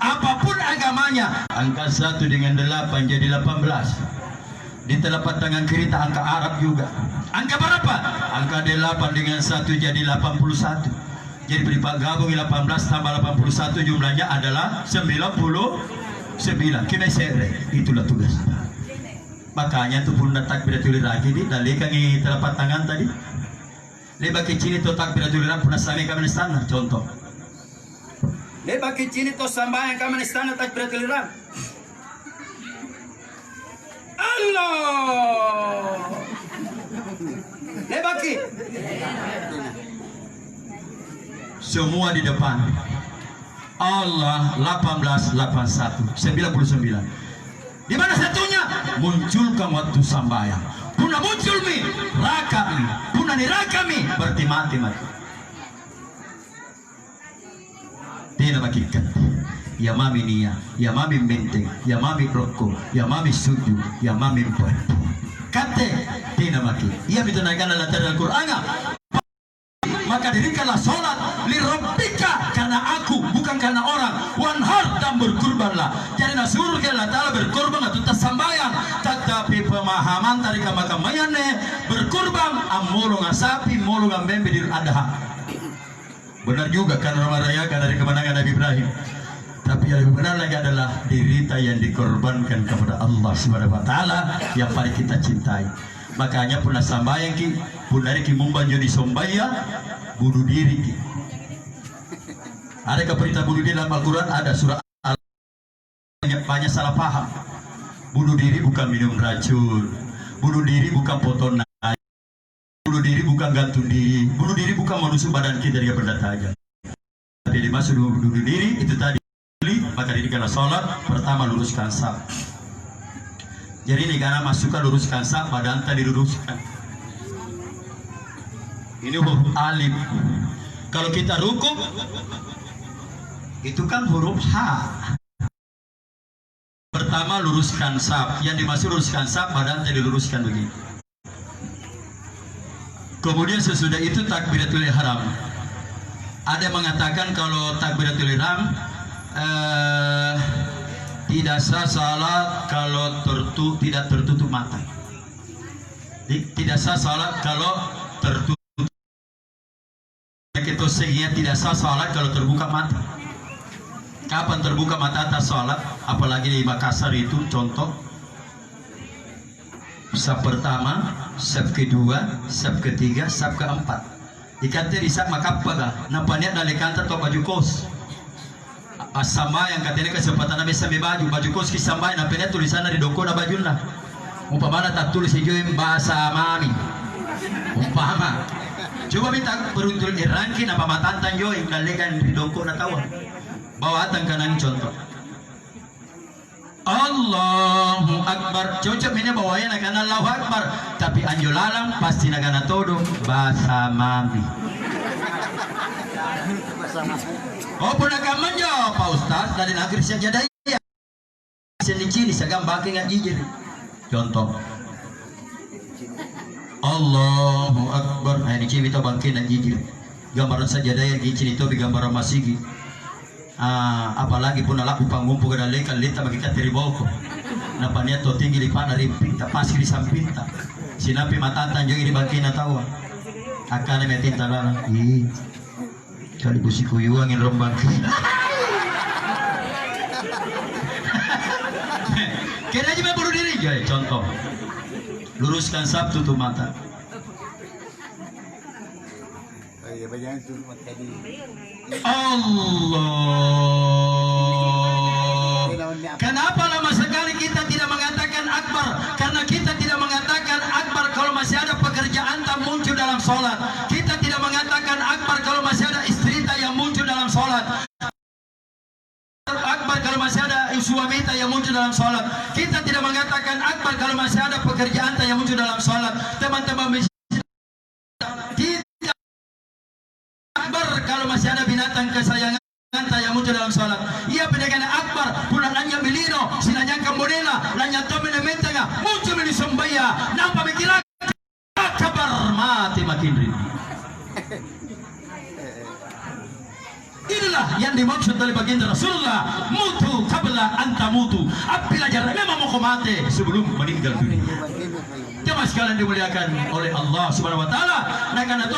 S1: Apapun agamanya, angka 1 dengan 8 jadi 18. Di telapak tangan kiri angka Arab juga. Angka berapa? Angka 8 dengan 1 jadi 81. Jadi beripak gabung 18 tambah 81 jumlahnya adalah 99. Kita sere, itulah tugas. Makanya tu pun takbiratul ihram di dalikan di telapak tangan tadi. Leba kecil itu takbiratul ihram pernah sami kami istana contoh. Leba kecil itu sambayang kami istana takbiratul ihram. Allah. Leba ki. Semua di depan. Allah 1881 99. Di mana satunya? Munculkan waktu sambayang. Puna muncul mi, raka mi, puna ni raka mi, berarti mati. Tidak makikan. Ya mami nia, ya mami menteng, ya mami rokok, ya mami suju, ya mami mpoi. Kate, tidak maki. Ia bitunaikan dalam Al-Quran. Maka dirikanlah sholat lirabbika, karena aku bukan karena orang. Wanhar, dan berkurbanlah. Jadi surga Allah Ta'ala berkurban atau tersambayang. Tetapi pemahaman dari kamakamanya berkurban amolongan sapi, molongan bembe di adha. Benar juga karena merayakan dari kemenangan Nabi Ibrahim. Tapi yang lebih benar lagi adalah derita yang dikorbankan kepada Allah Subhanahu wa Ta'ala yang paling kita cintai. Makanya pernah sambayang ki, pun dari ki mumbanjo di sombaya bunuh diri ki. Ada perintah bunuh diri dalam Al-Quran, ada surah banyak salah paham. Bunuh diri bukan minum racun, bunuh diri bukan potong naik, bunuh diri bukan gantung diri, bunuh diri bukan menusuk badan kita dari benda tajam. Tapi dimaksud bunuh diri itu tadi. Maka dirikanlah sholat pertama luruskan saf. Jadi ini karena masukkan luruskan saf, badan tadi luruskan. Ini huruf alif. Kalau kita rukuk itu kan huruf H. pertama luruskan saf. Yang dimaksud luruskan saf, badan tadi diluruskan begini. Kemudian sesudah itu takbiratul ihram. Ada yang mengatakan kalau takbiratul ihram tidak sah salat kalau tidak tertutup mata. Tidak sah salat kalau tertutup. Itu sehingga tidak sah salat kalau terbuka mata. Kapan terbuka mata atas salat? Apalagi di Makassar itu contoh. Saf pertama, saf kedua, saf ketiga, saf keempat. Ikatnya di saf makapaga. Nampaknya dari kantor atau baju kos. Sama yang katanya kesempatan nabi sampai baju kos kisambay nampaknya tulisan dari doko na baju na. Umpama tak tulis hijauin bahasa mami. Umpama. Coba minta beruntul irangki nama matantan joy kalikan di doko na tawa. Bawa atang kanan contoh. Allahu Akbar. Cocok ini bawanya nak Allahu Akbar. Tapi anjolalang pasti nak todo bahasa mami. Oh pun nak manja Pak Ustaz dari negeri saja daya. Sini ciri sagam baki nggak jijir. Contoh. Allahu Akbar. Nah ini ciri itu bangki nggak jijir. Gambaran saja daya ciri itu gambaran masigi. Apalagi pun alaku pangumpu ke dalam kalita magikat teriboko. Napanya to tinggi di pana ripinta pasti di sampinta. Sinapi matatan jo ini bangki na tawa. Akan metin talana. Kali busi kuyuang yang rombang. Kena aja bunuh diri. Ya, contoh. Luruskan saf, tutup mata. Allah. Kenapa lama sekali kita tidak mengatakan akbar? Karena kita tidak mengatakan akbar kalau masih ada pekerjaan tak muncul dalam sholat. Kita tidak mengatakan akbar kalau masih ada istrita yang muncul dalam sholat. Akbar kalau masih ada suamita yang muncul dalam sholat. Kita tidak mengatakan akbar kalau masih ada pekerjaan yang muncul dalam sholat. Teman-teman, tidak akbar kalau masih ada binatang kesayangan yang muncul dalam sholat. Ia pendekan akbar pulang nanya bilino sinanya kambonela nanya tomene mentanga muncul di sombaya nampak mikirkan kabar mati makin rindu. Inilah yang dimaksud oleh baginda Rasulullah, mutu qabla anta mutu. Apabila jarak memang mau mati sebelum meninggal dunia. Jemaah sekalian dimuliakan oleh Allah Subhanahu wa taala. Nah karena itu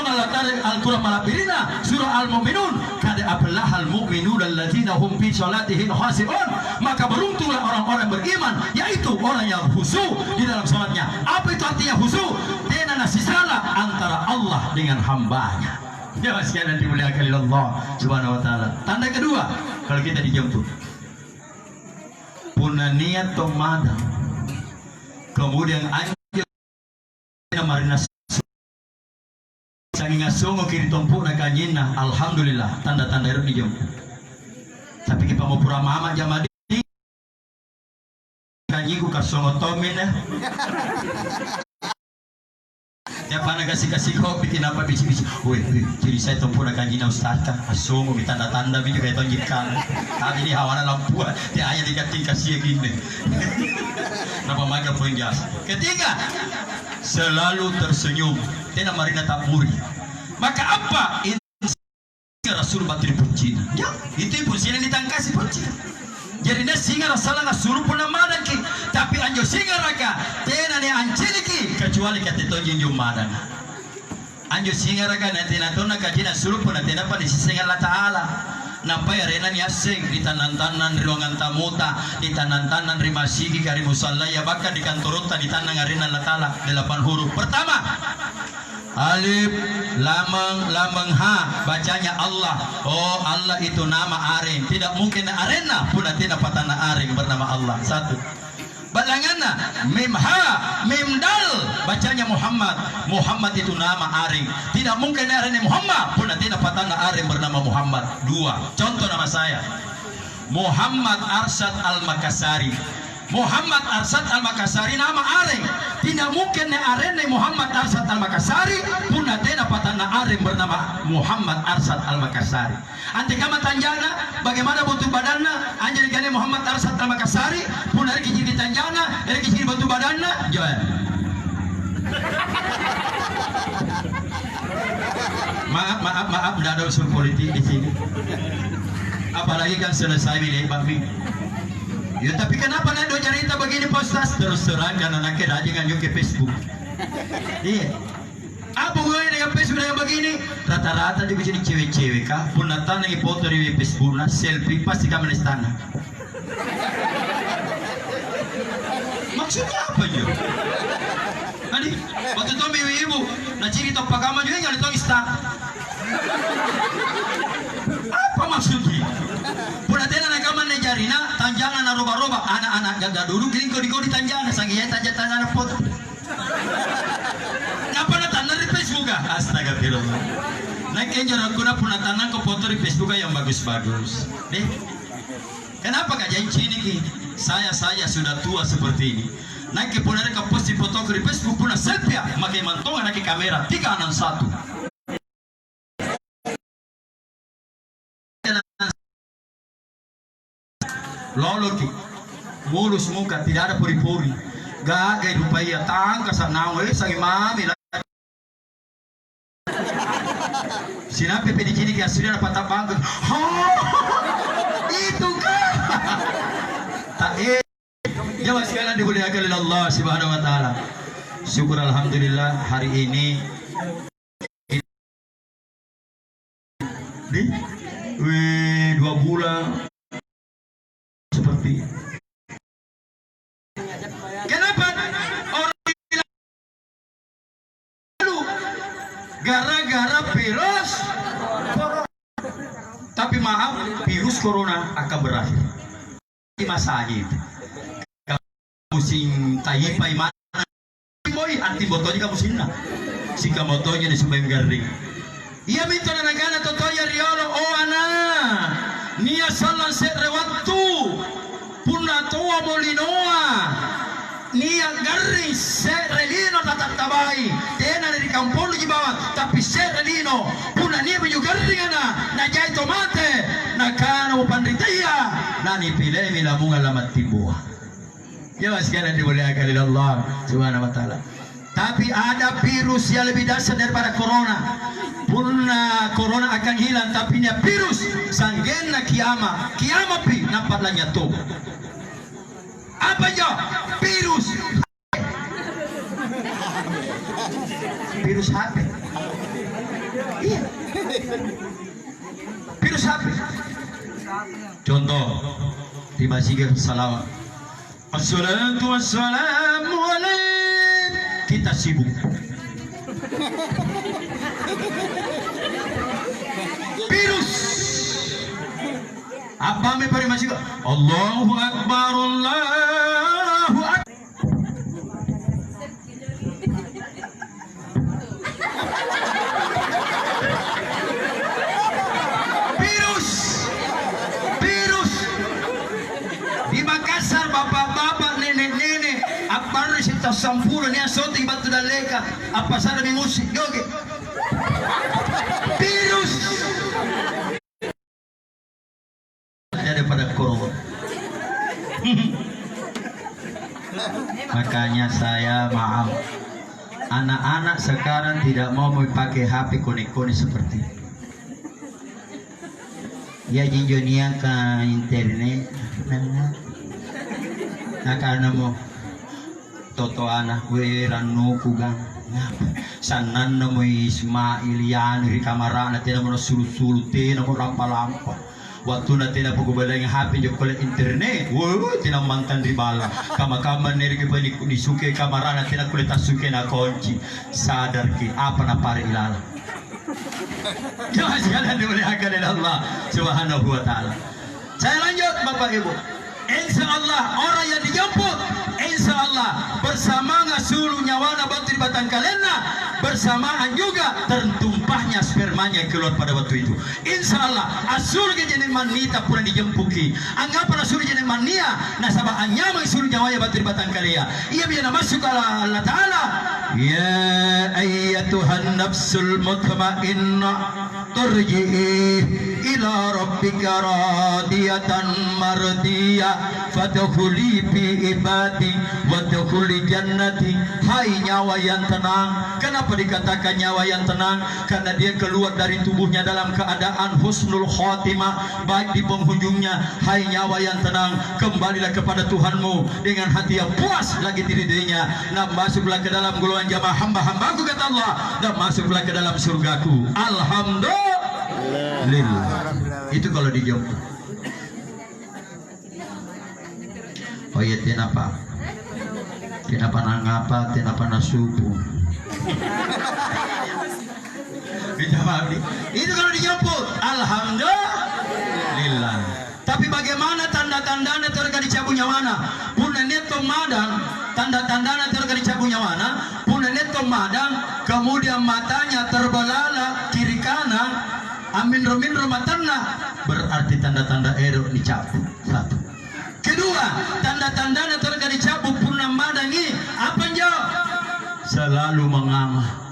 S1: Al-Qur'an malapirina surah Al-Mu'minun, kada aflahal mu'minun alladzina hum fi shalatihim khashi'un. Maka beruntunglah orang-orang beriman, yaitu orang yang khusyuk di dalam salatnya. Apa itu artinya khusyuk? Tidak ada sisala antara Allah dengan hambanya. Ya sekalian dimuliakan oleh Allah Subhanahu wa taala. Tanda kedua, kalau kita dijemput. Puna niat tomadang. Kemudian anjir marina sangi ngasongo kiri tompu na kanyina. Alhamdulillah, tanda-tanda itu dijemput. Tapi kita mau pura mama jamadi kanyiku kasongo tomina. Siapa nak kasih kopi kenapa bisi-bisi? Weh, jadi saya tempur nak kanjina ustaz kan, asongo tanda-tanda biji kayak tonjikan. Tapi ini hawana lampu, dia hanya dikating kasih gini. Napa maga poin jas. Ketiga, selalu tersenyum. Tena marina tak muri. Maka apa? Rasul batin puncina. Ya, itu puncina ditangkasi puncina. Jadi dia singa rasalah nasuruh pun namadan ki, tapi anjo singa raka tena ne anceliki kecuali kata tonjin jumadan. Anjo singa raka nanti natona kajina suruh pun nanti dapat di singa Allah Taala. Nampai arena ni asing di tanan-tanan ruangan tamuta, di tanan-tanan rimasigi kari musalla ya bahkan di kantor di tanang arena Allah Taala 8 huruf. Pertama, alif lamang ha bacanya Allah. Oh Allah itu nama aring, tidak mungkin arena pun tidak patana aring bernama Allah. Satu. Balangana mim ha mim dal bacanya Muhammad. Muhammad itu nama aring, tidak mungkin arena Muhammad pun tidak patana aring bernama Muhammad. Dua. Contoh nama saya Muhammad Arsyad Al-Makassari. Muhammad Arsad Al-Makassari nama areng. Tidak mungkin ne areng ne Muhammad Arsad Al-Makassari punna tena patana areng bernama Muhammad Arsad Al-Makassari. Ante kama tanjana bagaimana bentuk badanna anjir kene Muhammad Arsad Al-Makassari punna reki jadi tanjana reki jadi bentuk badanna jangan. Maaf tidak ada unsur politik di sini. Apalagi kan selesai milih Bami. Ya tapi kenapa nak do cerita begini postas terus terang karena nak kena jangan ke Facebook. Iya. Apa hubungannya dengan Facebook yang begini? Rata-rata juga jadi cewek-cewek kah? Punatan yang foto di Facebook, nah selfie pasti kami istana. Maksudnya apa ya? Tadi waktu itu ibu-ibu, nah cerita pagama juga yang itu istana. Apa maksudnya? Puna tena na kama ne jarina tanjangan na roba-roba anak-anak gaga duduk lingko di tanjangan sangiya tanjangan foto. Ngapa na tanah di Facebook ah? Astagfirullah. Nah kenjar aku na puna tanah ke foto di Facebook yang bagus-bagus. Deh. Kenapa kak janji ini? Saya sudah tua seperti ini. Nah ke puna ka post di foto di Facebook puna selfie makai mantongan ke kamera 361. Loloki mulus muka tidak ada puri-puri gagai rupaya tangka sanawe sangi mami sinapi pedi kini kia sudah dapat tabang itu kan tak ya sekalian dimuliakan oleh Allah Subhanahu wa taala. Syukur alhamdulillah hari ini di 2 bulan seperti kenapa orang lalu gara-gara virus tapi maaf virus corona akan berakhir di masa ini musim taipai mana boy anti botolnya kamu sinna sika motonya di sumber garing ia minta negara totoya riolo oh ana nia salan serre waktu punna toa molinoa nia garing serelino tatatabai tena dari kampung di bawah tapi serelino punna nia baju garing ana na jai tomate na kana upandritaya nani pilih milamunga lamat tibuah ya sekalian dimuliakan oleh Allah Subhanahu wa taala. Tapi ada virus yang lebih dahsyat daripada corona. Punna corona akan hilang tapi ini virus sanggena kiamat pi nampaklah nyatu. Apa ya? Virus HP. Iya. Virus HP. Contoh di masjid salawat. Assalatu wassalamu alaikum. Kita sibuk. Virus. Apa me pari masih Allahu Akbar Allahu Akbar. Virus. Di Makassar bapak-bapak nenek-nenek apa sih tasampul ni asoti batu daleka apa sana di musik yoge virus daripada corona. Makanya saya maaf anak-anak sekarang tidak mau memakai HP koni-koni seperti ya jinjonia ke internet nah karena mau toto anak gue ranu kugang sanan namo Ismail yan di kamar na tina mo sulut-sulutin ako lampa-lampa waktu na tina pagubala yung happy yung kulit internet tina mantan di bala kamakaman nirigi pa di suke kamar na tina kulit asuke na konci sadar ki apa na pare ilala jangan sekalian dimuliakan oleh Allah Subhanahu wa taala. Saya lanjut Bapak Ibu. Insya Allah orang yang dijemput insya Allah bersama ngasulu nyawana batu di batang kalena bersamaan juga tertumpah limpahnya spermanya keluar pada waktu itu. Insya Allah asur jenis manita pura dijempuki. Anggapan asur jenis mania nasabah anyamang suruh nyawanya batu di batang kalia. Ia biar masuk Allah Ta'ala. Ya ayyatuhan nafsul mutmainnah turji'i ila rabbika radiyatan mardiyah fadkhuli fi ibadi wadkhuli jannati. Hai nyawa yang tenang. Kenapa dikatakan nyawa yang tenang? Karena dia keluar dari tubuhnya dalam keadaan husnul khotimah, baik di penghujungnya. Hai nyawa yang tenang, kembalilah kepada Tuhanmu dengan hati yang puas lagi dirinya. Nah, masuklah ke dalam golongan jamaah hamba-hambaku kata Allah, dan masuklah ke dalam surgaku. Alhamdulillah. Itu kalau dijawab. Oh iya, kenapa? Kenapa nangapa? Kenapa nasubu? Dijawab. Itu kalau dijemput. Alhamdulillah. Tapi bagaimana tanda-tandanya terkait cabut nyawana? Puna neto madang, tanda-tandanya terkait cabut nyawana. Puna neto madang, kemudian matanya terbelalak kiri kanan, amin romin romatanna, berarti tanda-tanda erok dicabut. Satu. Kedua, tanda-tandanya terkait cabut puna madangi apa jawab? Selalu menganga.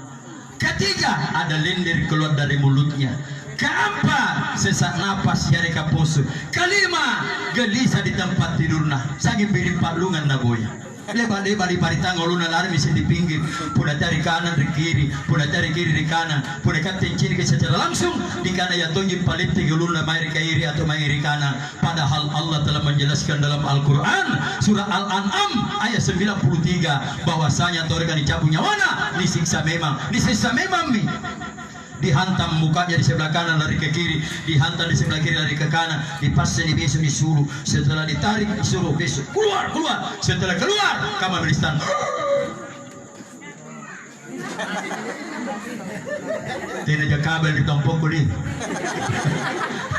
S1: Ketiga, ada lendir keluar dari mulutnya. Keempat, sesak napas nyari kaposo. Kelima, gelisah di tempat tidurna. Sangi piring palungan na boya. Lebar-lebar di paritang uluna lari misi di pinggir. Puna cari kanan di kiri, puna cari kiri di kanan. Puna katen ciri ke secara langsung di kanan ya tonjin palipti uluna mairi kiri atau mairi kanan. Padahal Allah telah menjelaskan dalam Al-Qur'an surah Al-An'am ayat 93 bahwasanya torgan dicabut nyawana disiksa memang mi. Dihantam mukanya di sebelah kanan lari ke kiri, dihantam di sebelah kiri lari ke kanan, dipasang di besok disuruh, setelah ditarik disuruh besok keluar, setelah keluar kamar beristan. Tidak ada kabel di tompok kulit.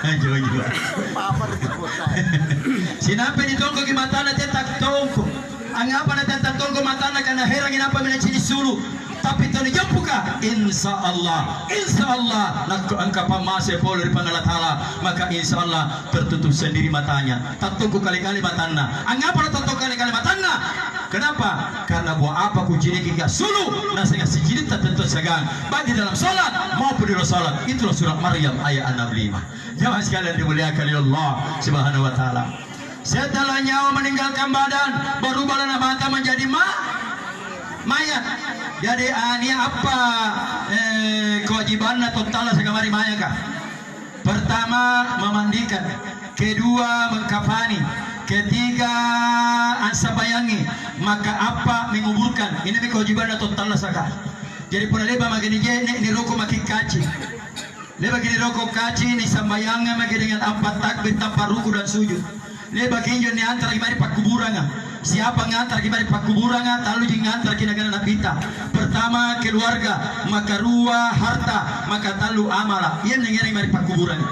S1: Anjir. Sinapi di tongko ki matana tetak tongko. Angapa na tetak tongko matana karena herang inapa mina cini suruh. Tapi tadi jampuka insya Allah nak angka pamase polo di pangala taala, maka insya Allah tertutup sendiri matanya. Tak tunggu kali-kali matanya. Angapa tak tunggu kali-kali matanya? Kenapa? Karena buah apa kucing kita sulu nasinya si jilid tak tentu segang baik di dalam salat maupun di luar salat. Itulah surat Maryam ayat 65. Jamaah sekalian dimuliakan oleh Allah Subhanahu wa taala. Setelah nyawa meninggalkan badan, berubahlah mata menjadi mayat. Jadi ini apa kewajibannya total sekamari mayat kah? Pertama memandikan, kedua mengkafani, ketiga ansabayangi, maka apa menguburkan. Ini kewajibannya total saka. Jadi pun leba magini ni roko makin kaci. Leba gini roko kaci ni sambayanga makin dengan 4 takbir tanpa ruku dan sujud. Leba kinjo ni antar gimana pak kuburannya. Siapa ngantar gimana pak kuburannya, lalu jing ngantar kina-kina napita. Pertama keluarga, maka ruah harta, maka talu amala. Ia nengen gimana pak kuburannya.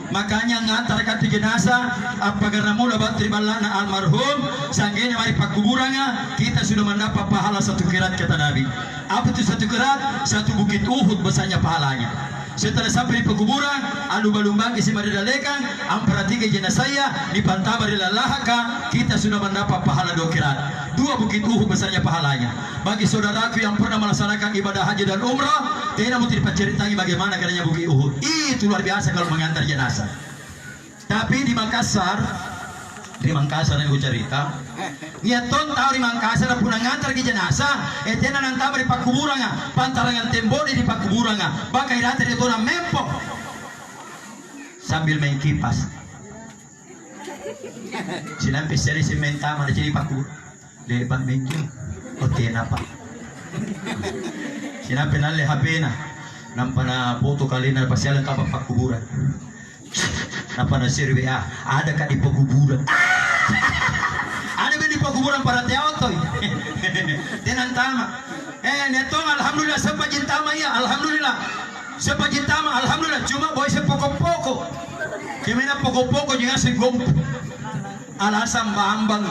S1: Makanya ngantar kati jenazah, apa karena mula batri balana almarhum, sanggenya mari pak kuburannya, kita sudah mendapat pahala 1 kirat kata Nabi. Apa itu 1 kirat? 1 bukit Uhud besarnya pahalanya. Setelah sampai di pekuburan, alu-balumbang isi maridalekan, amperatiga jenazahnya dipantaba di lalahaka, kita sudah mendapat pahala 2 kirat. 2 bukit Uhud besarnya pahalanya. Bagi saudaraku yang pernah melaksanakan ibadah haji dan umrah, tidak mesti dipaceritai bagaimana caranya bukit Uhud. Itu luar biasa kalau mengantar jenazah. Tapi di Makassar yang gue cerita, niat ton tahu di Makassar pun ngantar ke jenazah, etena nantaba di pakuburanga, pantarangan tembok di pakuburanga, bakai rata di tona mempok sambil main kipas. Sinampi seri sementama di sini pakubur, lebar menju, oke napa? Sinampi nalle hapena, nampak na foto kalian pasialan kapal pakuburan. Apa na sirwe ada kah di pekuburan? Ada di pekuburan para teotoy. Tenan tama. Netong alhamdulillah sampai jintama ya, alhamdulillah. Sampai jintama alhamdulillah, cuma boy se pokok-pokok. Kemana pokok-pokok jangan segom. Alasan bambang.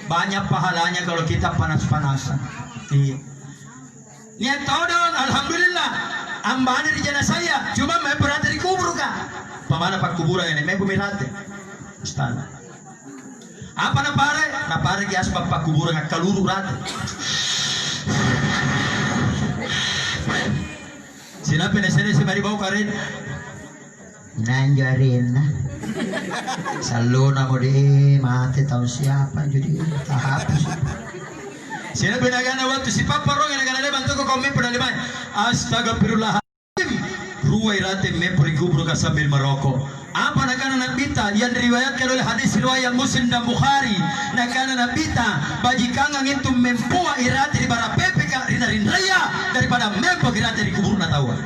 S1: Banyak pahalanya kalau kita panas-panasan. Iya. Niat todon alhamdulillah. ambane di jana saya cuma me berada di kubur ka pamana pak kuburan ini me bumirate ustana apa na pare ki asbab pak kuburan ka kaluru rate sinabi na si Maribau karin nanjarin na saluna mo di mati tahu siapa jadi tahapus sinabi na gana waktu si Papa Rong yang nagana bantu ko kami pada lima astagfirullah ruway rate me perikubur ka sambil Maroko apa nakana nabita yang diriwayatkan oleh hadis riwayat Muslim dan Bukhari nakana nabita bajikan angin tu mempua irate di bara pepeka rinarin raya daripada mempo irate di kubur na tawa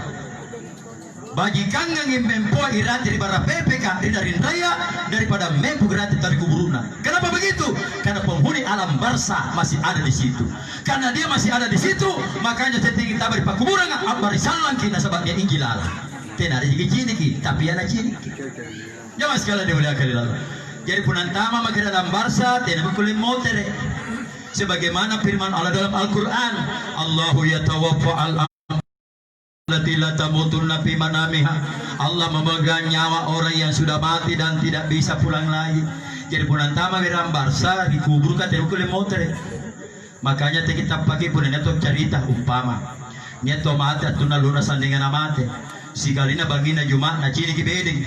S1: bajikan angin mempua irate di bara pepeka rinarin raya daripada mempo irate dari kuburuna. Kenapa begitu? Karena penghuni alam barza masih ada di situ. Karena dia masih ada di situ, makanya setinggi tabar di kuburan abari salang kina sebabnya injilala. Tena ada cini ki, tapi ada cini. Jangan sekali dimuliakan Allah. Jadi punantama makin alam barza, tena bukulin motere. Sebagaimana firman Allah dalam Al-Quran, Allahu yatawaffa allati la tamutunna fi manamiha. Allah memegang nyawa orang yang sudah mati dan tidak bisa pulang lagi. Jadi punantama wiram barza dikubur ka bukulin motere. Makanya kita pakai pun neto cerita umpama. Neto mati atuna luna sandingan amate. Sigalina bangina Jumat na cini ki beding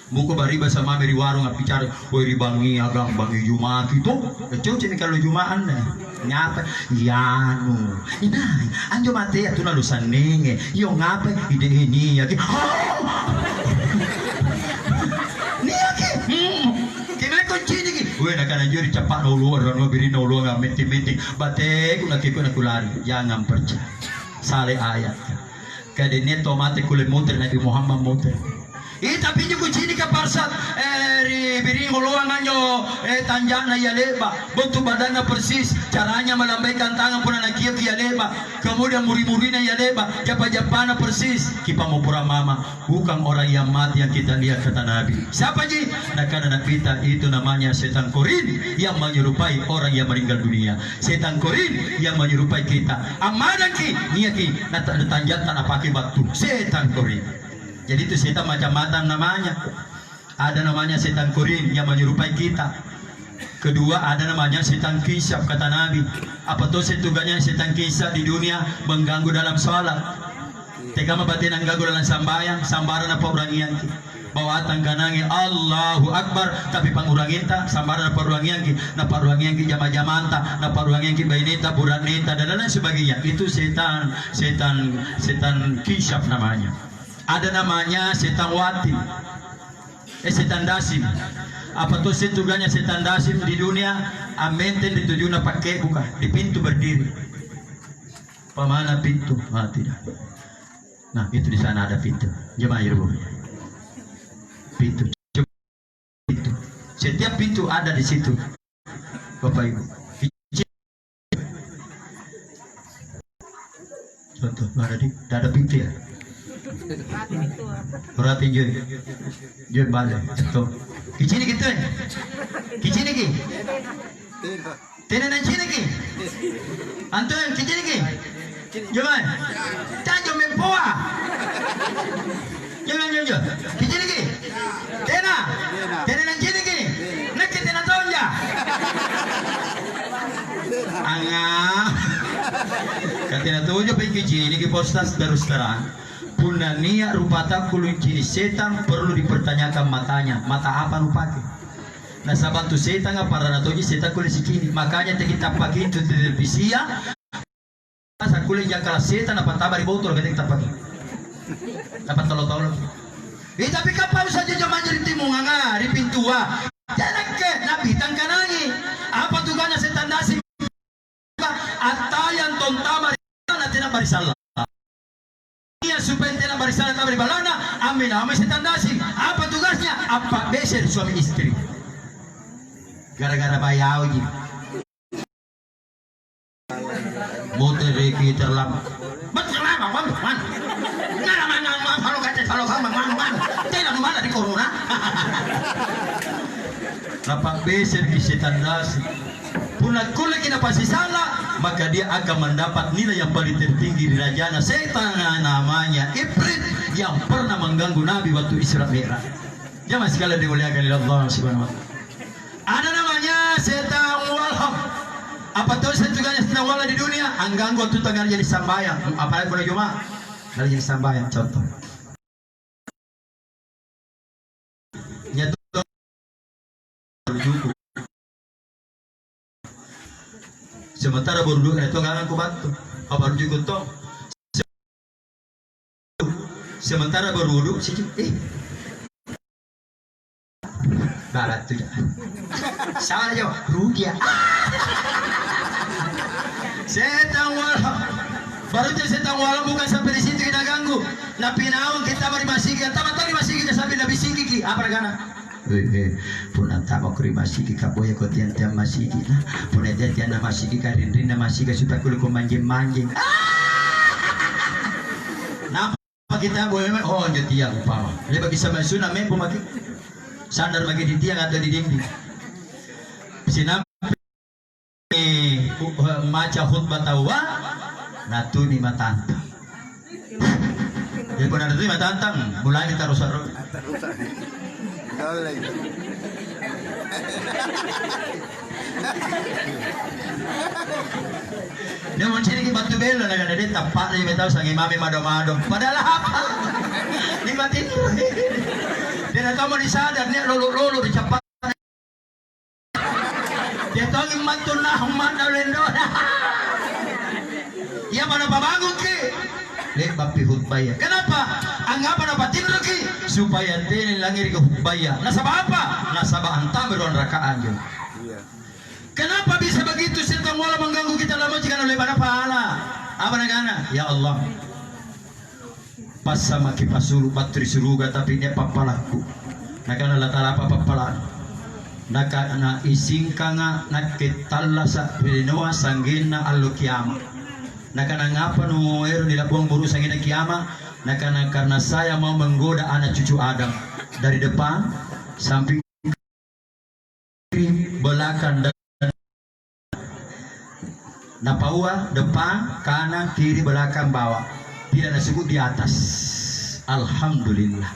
S1: muko bariba sama meri warung bicara woi ribangi agak bangi Jumat itu kecil cini kalau Jumaan ngapa yanu inai anjo mate atuna lu sandinge yo ngapa ide ini ya ki gue nak kena juri cepat nolu orang beri nolu nggak meeting batek guna kikuna kulari jangan percaya sale ayat kadene tomate kulit muter Nabi Muhammad muter tapi juga sini ke parsat beri ngoluang anjo tanjana ya leba bentuk badannya persis caranya melambaikan tangan pun anak kia kia leba kemudian muri-murina ya leba japa-japana persis kipa mau pura mama bukan orang yang mati yang kita lihat kata Nabi siapa ji nah karena kita itu namanya setan korin yang menyerupai orang yang meninggal dunia setan korin yang menyerupai kita amanan ki nia ki nah tanjatan apa pakai batu setan korin. Jadi itu setan macam-macam namanya. Ada namanya setan korin yang menyerupai kita. Kedua ada namanya setan kisap kata Nabi. Apa tuh tugasnya setan kisap di dunia mengganggu dalam sholat. Teka mabatin ang ganggu dalam sambayang, sambaran apa orang yang bawa tangganangi Allahu Akbar tapi pangurangin ta sambaran apa orang yang na paruangian ki jama-jamanta na paruangian ki bainita buranita dan lain sebagainya. Itu setan kisap namanya. Ada namanya setan wati setan dasim apa tuh tugasnya setan dasim di dunia amenten ditujuna pakai buka di pintu berdiri pamana pintu tidak nah itu di sana ada pintu jemaah ibu pintu setiap pintu ada di situ Bapak Ibu contoh ada pintu ya berarti jauh balik tuh kicini gitu kicini ki tenan cini ki antum kicini ki jangan tanjo mempoa jangan kicini ki tenan cini ki nak tenan tonja angah katanya tuh jo pergi cini ki postas terus terang Puna niat rupata kulun cini setan perlu dipertanyakan matanya mata apa rupanya nah sahabat tu setan apa rana toji setan kulun sikini makanya kita pakai itu televisi ya masa kulun jangkala setan apa tabar di botol kita pakai dapat tolong tapi kapal saja cuma jadi timu nganga di pintua jangan ke nabi tangkanangi apa tugasnya setan dasi atayan tontama nanti nak barisalah supaya tidak barisan tabri balana amin setan dasi apa tugasnya apa beser suami istri gara-gara bayau ji motor reki terlambat betul lama kalau kata kalau kamu tidak mana di corona apa beser di setan dasi punat kulit kita pasti salah, maka dia akan mendapat nilai yang paling tertinggi di rajana setan namanya Ibrit yang pernah mengganggu Nabi waktu Isra Mi'raj. Jamaah sekalian dimuliakan oleh Allah Subhanahu wa taala. Ada namanya setan walham. Apa tuh tugasnya setan walham di dunia? Angganggu waktu tengah jadi sambayang. Apalagi pada Jumat. Dari jadi sambayang contoh. Nyatu sementara berdua itu nggak aku bantu. Apa juga tuh? Sementara berwudu sih barat tuh ya. Salah aja, rugi ya. Setan walam. Baru tuh setan walam bukan sampai di situ kita ganggu. Napi naon kita mari masigi, tamat masigi sampai nabi sigi apa gana? Punan tama kuri masigi kaboya ko tian masigi na. Punan tian na masigi karin na masigi supaya kulit ko manjing. Napa kita boleh oh jadi tiang upama. Dia bagi sama sunah mempo maki. Sandar bagi di tiang atau di dinding. Sinam maca khutbah tawa natu ni matantang. Jadi pun ada tu matantang mulai kita rusak. Dia mau cari batu belo na kada dia tapak dia betul sang imam mado-mado. Padahal apa? Nikmatin. Dia nak tahu disadar dia lolo dicapak. Dia tahu imantun nah mana lendo. Ya mana pabangun ki? Lek bapi hutbaya. Kenapa? Anggapan apa tinro ki? Supaya tenen langir ke hutbaya. Nasabah apa? Nasabah antam beron rakaan jo. Kenapa bisa begitu? Setan wala mengganggu kita lama jika oleh mana pahala? Apa negana? Ya Allah. Pas sama kipas suruh bateri suruga tapi dia papalaku. Nakana latala apa papalan. Nakana isingkanga nakitalla sa pilinoa sanggina allo kiama. Nakana ngapa nu ero di labuang buru sanggina kiama? Nakana karena saya mau menggoda anak cucu Adam dari depan samping belakang dan napaua depan kanan kiri belakang bawah tidak disebut di atas. Alhamdulillah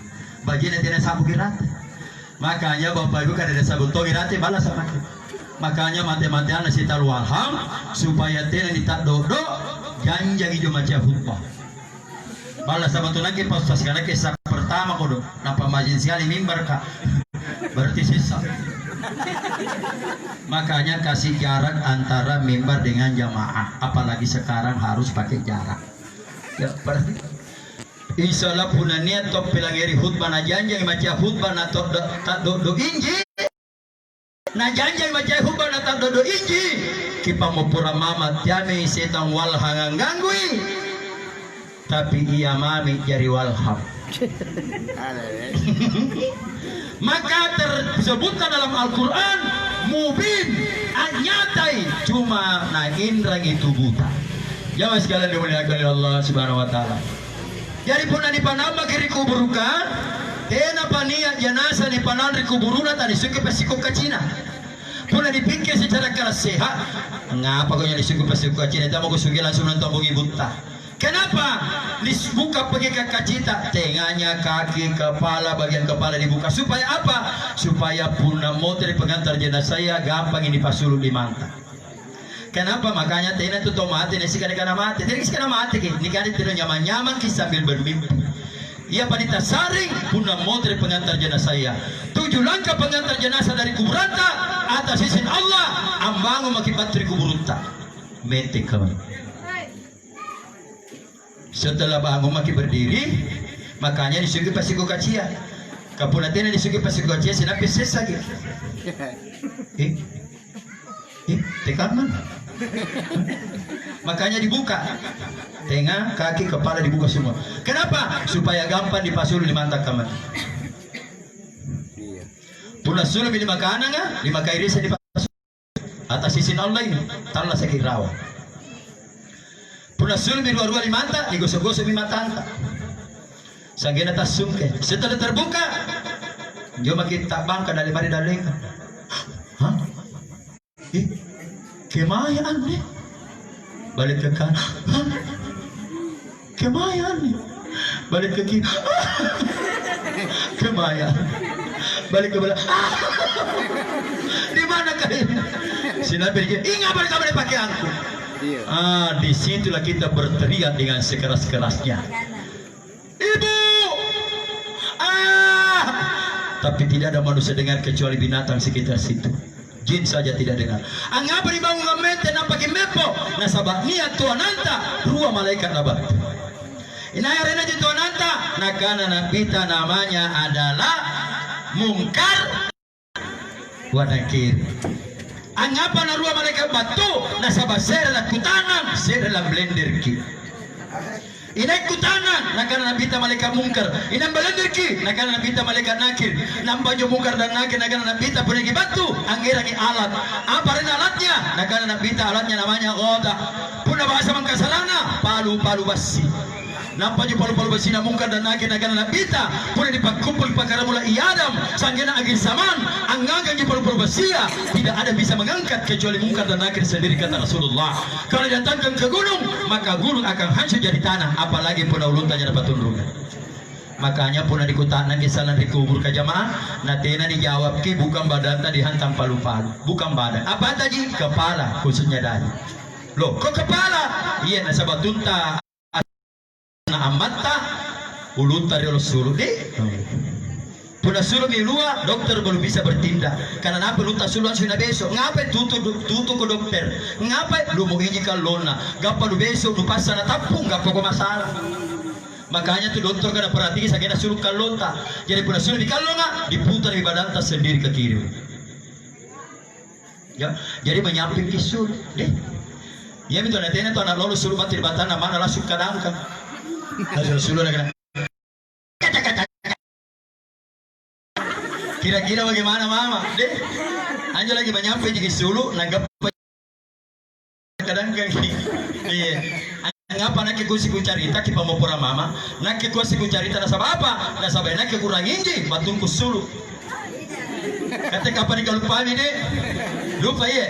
S1: bagian yang tidak sabu kirate. Makanya bapak ibu kada ada sabu to kirate balas sama kita. Makanya mati-matian nasi talu alham supaya tidak ditadodok janjang hijau macam hutbah balas sama tu lagi pas sekali kisah pertama kodo napa majin sekali mimbar kak berarti sisa. Makanya kasih jarak antara mimbar dengan jamaah, apalagi sekarang harus pakai jarak. Ya, berarti insyaallah puna niat top pelangeri khutbah na janjang macam khutbah na top tak do inji. Na janjang macam khutbah na tak do inji. Kipa mau pura mama tiame setan wal hangang ganggui. Tapi ia mami jari walham. Maka tersebutkan dalam Al-Quran mubin anyatai cuma na indrang itu buta. Jamaah sekalian dimuliakan oleh Allah Subhanahu wa taala. Jadi pun di panama kiri kuburukan tena pania jenazah di panan di kuburuna tadi suke pasiko kacina. Pun dipikir secara keras sehat. Ngapa kau jadi suke pasiko kacina? Tamu kau suge langsung nonton bungi buta. Kenapa? Dibuka pergi ke kacita, tengahnya, kaki, kepala, bagian kepala dibuka. Supaya apa? Supaya punah motor pengantar jenazah saya gampang ini pasuluk di manta. Kenapa? Makanya tena itu mati, nasi kana mati. Jadi kana mati, ni kana tidak nyaman-nyaman sambil bermimpi. Ia panita saring punah motor pengantar jenazah saya. 7 langkah pengantar jenazah dari kuburanta atas izin Allah, ambangu makibat dari kuburanta. Mete kawan. Setelah bangun maki berdiri, makanya disugi pasiko kacia. Kapunatina disugi pasiko kacia sinapi sesa gitu. Tekan man. Makanya dibuka. Tengah, kaki, kepala dibuka semua. Kenapa? Supaya gampang dipasul di mantap kamar. Pulas sulu di makanan, 5 kairi saya dipasul. Atas izin Allah ini, talah sakit rawa. Punas sulmi dua-dua di mata, digosok-gosok di mata. Sanggena tas sungke. Setelah terbuka, jom kita bangka dari mari daleng. Hah? Kemayaan nih. Balik ke kanan. Kemayaan nih. Balik ke kiri. Kemayaan. Balik ke belakang. Di mana kalian? Sinabi dia, ingat balik kamu pakaianku. Disitulah kita berteriak dengan sekeras-kerasnya. Ibu! Tapi tidak ada manusia dengar kecuali binatang sekitar situ. Jin saja tidak dengar. Angapa dibangun ngamete nampak mepo. Nasabah niat Tuhan anta. Dua malaikat nabat. Inaya rena je Tuhan anta. Nakana nabita namanya adalah Mungkar wa Nakir. Angapa na dua malaikat batu. Nasabah serela kutangan. Serela blender ki. Inai kutangan, nakana nabita malaikat Mungkar. Inam balandirki, nakana nabita malaikat Nakir. Nambanyo Mungkar dan Nakir, nakana nabita punagi batu. Anggirangi alat. Apa rin alatnya? Nakana nabita alatnya namanya Ghoda. Puna bahasa mangkasalana, palu-palu basi. Nampanyo palu-palu basi na Mungkar dan Nakir, nakana nabita. Puna dipagkumpul pagkaramula iadam. Sanggana akhir zaman, anggagang di palu-palu basiya. Tidak ada bisa mengangkat kecuali Mungkar dan Nakir sendiri kata Rasulullah. Kalau datangkan ke gunung, maka gunung akan hancur jadi tanah. Apalagi puna uluntannya dapat tundungan. Makanya puna dikutanan kisalan dikubur ke jamaah. Natena dijawab ki bukan badan tadi dihantam palu-palu. Bukan badan. Apa tadi? Kepala khususnya dari. Loh, kok kepala? Iya nasabah tunta. Na amata ulunta riolo suru deh. Puna suruh milua, dokter belum bisa bertindak. Karena apa luta suluan sudah besok. Ngapain tutu ke dokter? Ngapain lu mau ini kalona? Gapa lu besok lu pas sana tapung gak pokok masalah. Makanya tuh dokter kada perhati sakit suruh kalonta. Jadi puna suruh di kalonga diputar di badan tas sendiri ke kiri. Ya, jadi menyamping kisul deh. Ya itu nanti tuh anak lulus suruh mati di batana mana langsung kadangkan. Langsung suruh nak. Kira-kira bagaimana mama? Deh, anjo lagi menyampai jadi sulu, nanggap kadang kan iya. Ngapa nak kusi ku carita ki pamopora mama, nak kusi ku carita nasabah apa? Nasabah nak kurang inji, batungku sulu. Kata kapan kalau lupa ini deh? Lupa ya?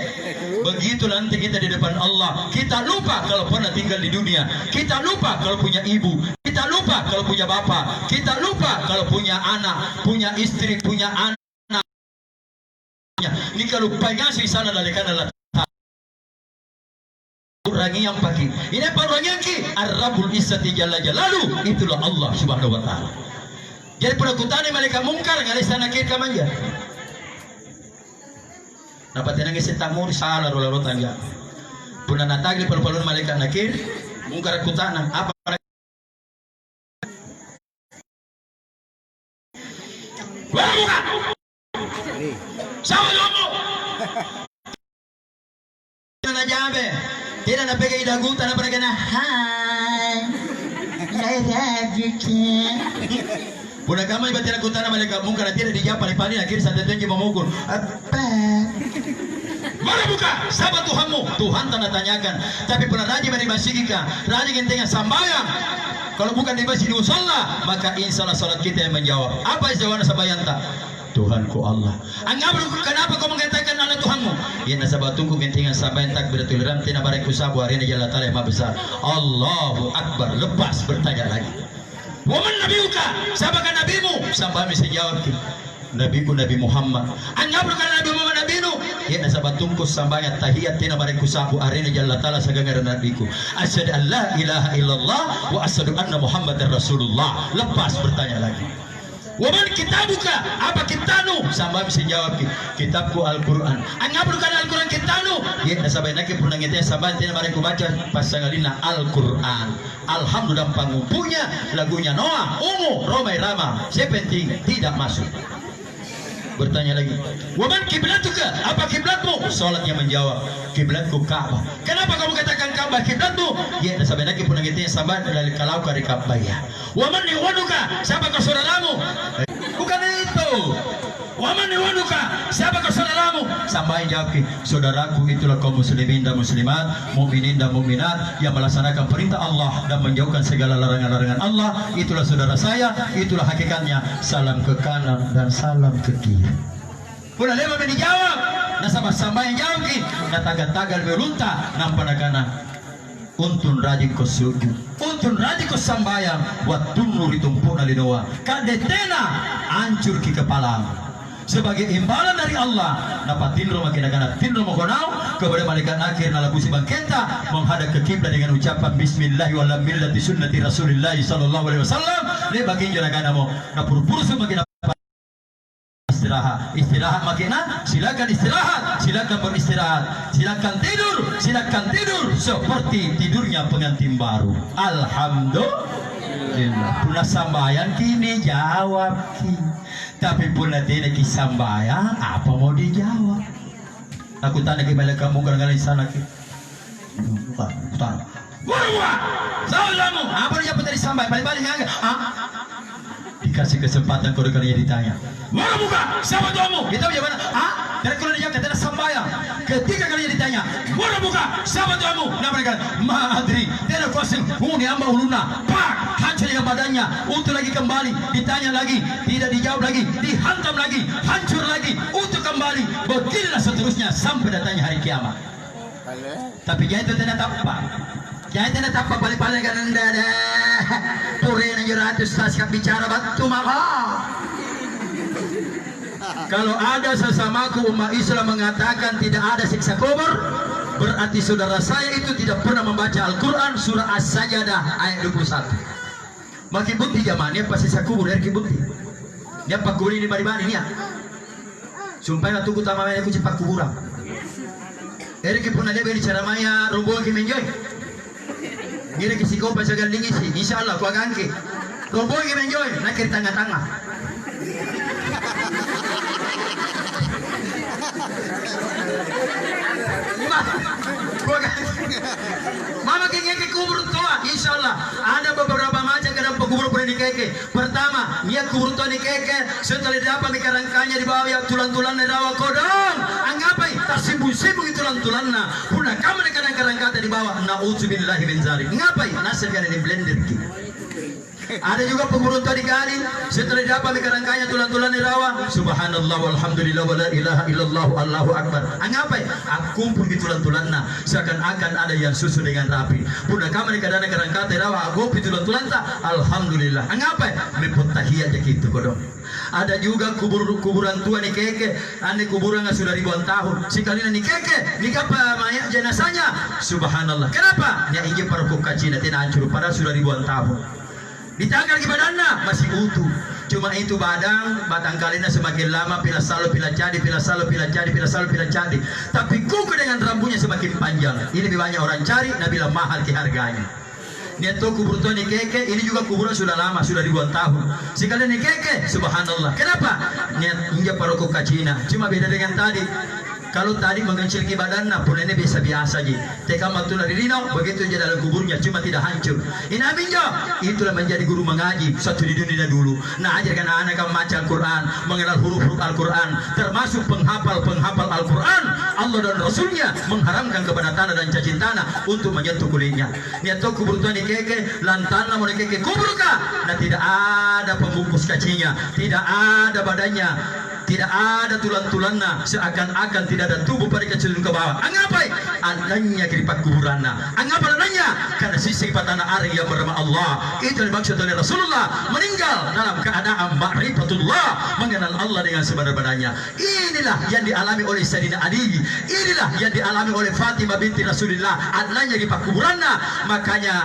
S1: Begitu nanti kita di depan Allah. Kita lupa kalau pernah tinggal di dunia. Kita lupa kalau punya ibu. Kita lupa kalau punya bapak. Kita lupa kalau punya anak, punya istri, punya anak. Ini kalau lupa sih sana dari kanan Rangi yang pagi. Ini apa orang yang ki? Ar-Rabbul Izzati Jalla Jalalu. Itulah Allah Subhanahu Wa Taala. Jadi penakutane malaikat Mungkar ngalis Nakir kamanja. Dapat nangis setamur salah rola tangga. Puna natagli palu-palu malaikat Nakir Mungkar kutana apa Wabuka. Sama lomo. Na jabe. Tidak na pega idaguta na para kana. Hai. Puna kama ibatira kutana malaikat Mungkar tidak dijawab pali-pali Nakir santai-santai memukul. Apa? Mana buka? Siapa Tuhanmu? Tuhan tanda tanyakan. Tapi pernah rajin menibasikan, rajin gentengan sambayang. Kalau bukan di masjid musalla, maka insya Allah salat kita yang menjawab. Apa jawaban sabayanta? Tuhanku Allah. Anggap kenapa kau mengatakan Allah Tuhanmu? Ya nasabah tunggu gentengan sambayang takbiratul ihram tina barek kusabu hari ini Jalla Ta'ala yang maha besar. Allahu Akbar. Lepas bertanya lagi. Waman nabiuka? Siapakah nabimu? Sampai mesti jawab. Nabiku Nabi Muhammad. Anggap kan Nabi Muhammad nabinu. Ya nasabah tungkus sambayat tahiyat tina barek kusabu arina Jalla Ta'ala sagangara nabiku. Asyhadu an la ilaha illallah wa asyhadu anna Muhammadar Rasulullah. Lepas bertanya lagi. Waman kitabuka? Apa kitabmu? Sampai bisa jawab kitabku Al-Qur'an. Anggap kan Al-Qur'an kitabmu? Ya nasabah nak pernah ngete sampai tina barek baca pasangalina Al-Qur'an. Alhamdulillah pangumpunya lagunya Noah, Ungu, Romai Rama. Sepenting tidak masuk. Bertanya lagi, waman kiblatuka? Apa kiblatmu? Salatnya menjawab, kiblatku Ka'bah. Kenapa kamu katakan Ka'bah kiblatmu? Ya, sampai lagi pun ngitnya sabar dari kalau kari Ka'bah ya. Waman iwanuka? Siapa kau saudaramu? Bukan itu. Waman iwanuka? Siapa kau saudaramu? Sampai jawab, saudaraku itulah kaum muslimin dan muslimat, mukminin dan mukminat yang melaksanakan perintah Allah dan menjauhkan segala larangan-larangan Allah. Itulah saudara saya, itulah hakikatnya. Salam ke kanan dan salam ke kiri. Udah lama dijawab. nasabah sambayan jauh ki nataga-tagal berunta nampanagana untun rajin ko sujud untun rajin ko sambayang watun nuritumpuk na linoa kadetena hancur ki kepala sebagai imbalan dari Allah dapat tinro makinagana tinro mokonau kepada malaikat akhir nalabusi bangkenta menghadap ke kiblat dengan ucapan bismillah wala millati sunnati rasulillah sallallahu alaihi wasallam le bagin janagana mo napurpuru semakin istirahat makina silakan istirahat silakan beristirahat silakan tidur seperti tidurnya pengantin baru. Alhamdulillah punah sambayan kini jawab kini tapi punah tidak kisambayan apa mau dijawab aku tanya kembali kamu kadang-kadang di sana bukan salamu apa dia dari sambayan balik-balik enggak dikasih kesempatan kode-kodenya ditanya mana buka siapa tuamu kita bagaimana dari kalau dia kata sambayang ketika kalian ditanya mana buka siapa tuamu nah mereka madri tidak kuasin ini amba uluna pak hancur dengan badannya untuk lagi kembali ditanya lagi tidak dijawab lagi dihantam lagi hancur lagi untuk kembali beginilah seterusnya sampai datangnya hari kiamat. Tapi dia itu tidak tapak jangan tidak tapak balik-balik kan anda ada turin yang ratus saskap bicara batu maka kalau ada sesamaku umat Islam mengatakan tidak ada siksa kubur berarti saudara saya itu tidak pernah membaca Al-Quran surah As-Sajdah ayat 21 makin bukti zamannya pas siksa kubur dari bukti dia pak kubur ini bari-bari ini ya sumpah na tuku tamamanya ku cepak kuburan eri ki puna debe ni caramaya rombongan ki menjoy gire ki siko pa sagal lingi si insyaallah ku akan ki rombongan ki menjoy nakir tanga-tanga Mama kengeke kubur tua, insyaallah ada beberapa macam kadang kubur pernah dikeke. Pertama, dia kubur tua dikeke, setelah dapat mikarangkanya di bawah ya tulang-tulang rawa kodong. Anggapai tak sibuk-sibuk tulang-tulangna. Puna kamu kadang karangkata di bawah. Nauzubillahi min zalik. Ngapai? Nasib kan di blender ki. Ada juga pengurun tadi kali setelah dapat mikarangkanya tulang-tulang rawa. Subhanallah walhamdulillah wala ilaha illallah Allahu akbar. Angapai? Aku kumpul di tulang-tulangna seakan-akan ada yang susu dengan rapi. Puna kamu kadang karangkata rawa aku di tulang-tulang ta. Alhamdulillah. Angapai? Mepot tahiyat gitu kodong. Ada juga kuburan tua nih keke, ane kuburan sudah ribuan tahun. Sekali nih keke, nih apa mayat jenazahnya? Subhanallah. Kenapa? Ya ingin parokok kacina tidak hancur padahal sudah ribuan tahun. Ditanggal ke badannya masih utuh. Cuma itu batang kalinya semakin lama pila salo pila jadi pila salo pila jadi pila salo pila jadi. Tapi kuku dengan rambutnya semakin panjang. Ini lebih banyak orang cari, nabila mahal ke harganya. Niat tuh kubur tuh nih keke, ini juga kuburan sudah lama, sudah ribuan tahun. Sekali nih keke, subhanallah. Kenapa? Niat injak parokok kacina. Cuma beda dengan tadi. Kalau tadi mengecilkan badannya pun ini biasa-biasa aja. Teka matula ririno begitu jadi dalam kuburnya cuma tidak hancur. Ini aminjo itulah menjadi guru mengaji satu di dunia dulu. Nah ajarkan anak membaca Al-Quran, mengenal huruf-huruf Al-Quran, termasuk penghafal Al-Quran. Allah dan Rasulnya mengharamkan kepada tanah dan cacing tanah untuk menyentuh kulitnya. Niat tu kubur tuan keke lantana mau keke kubur kah? Dan tidak ada pembungkus kacinya, tidak ada badannya. Tidak ada tulang-tulangnya, seakan-akan tidak ada tubuh pada kecilun ke bawah. Angapai? Ananya kiripat kuburannya. Angapa ananya? Karena sisi tanah ari yang bernama Allah. Itu yang dimaksud oleh Rasulullah. Meninggal dalam keadaan ma'rifatullah, mengenal Allah dengan sebenar-benarnya. Inilah yang dialami oleh Sayyidina Ali. Inilah yang dialami oleh Fatimah binti Rasulullah. Ananya kiripat kuburannya. Makanya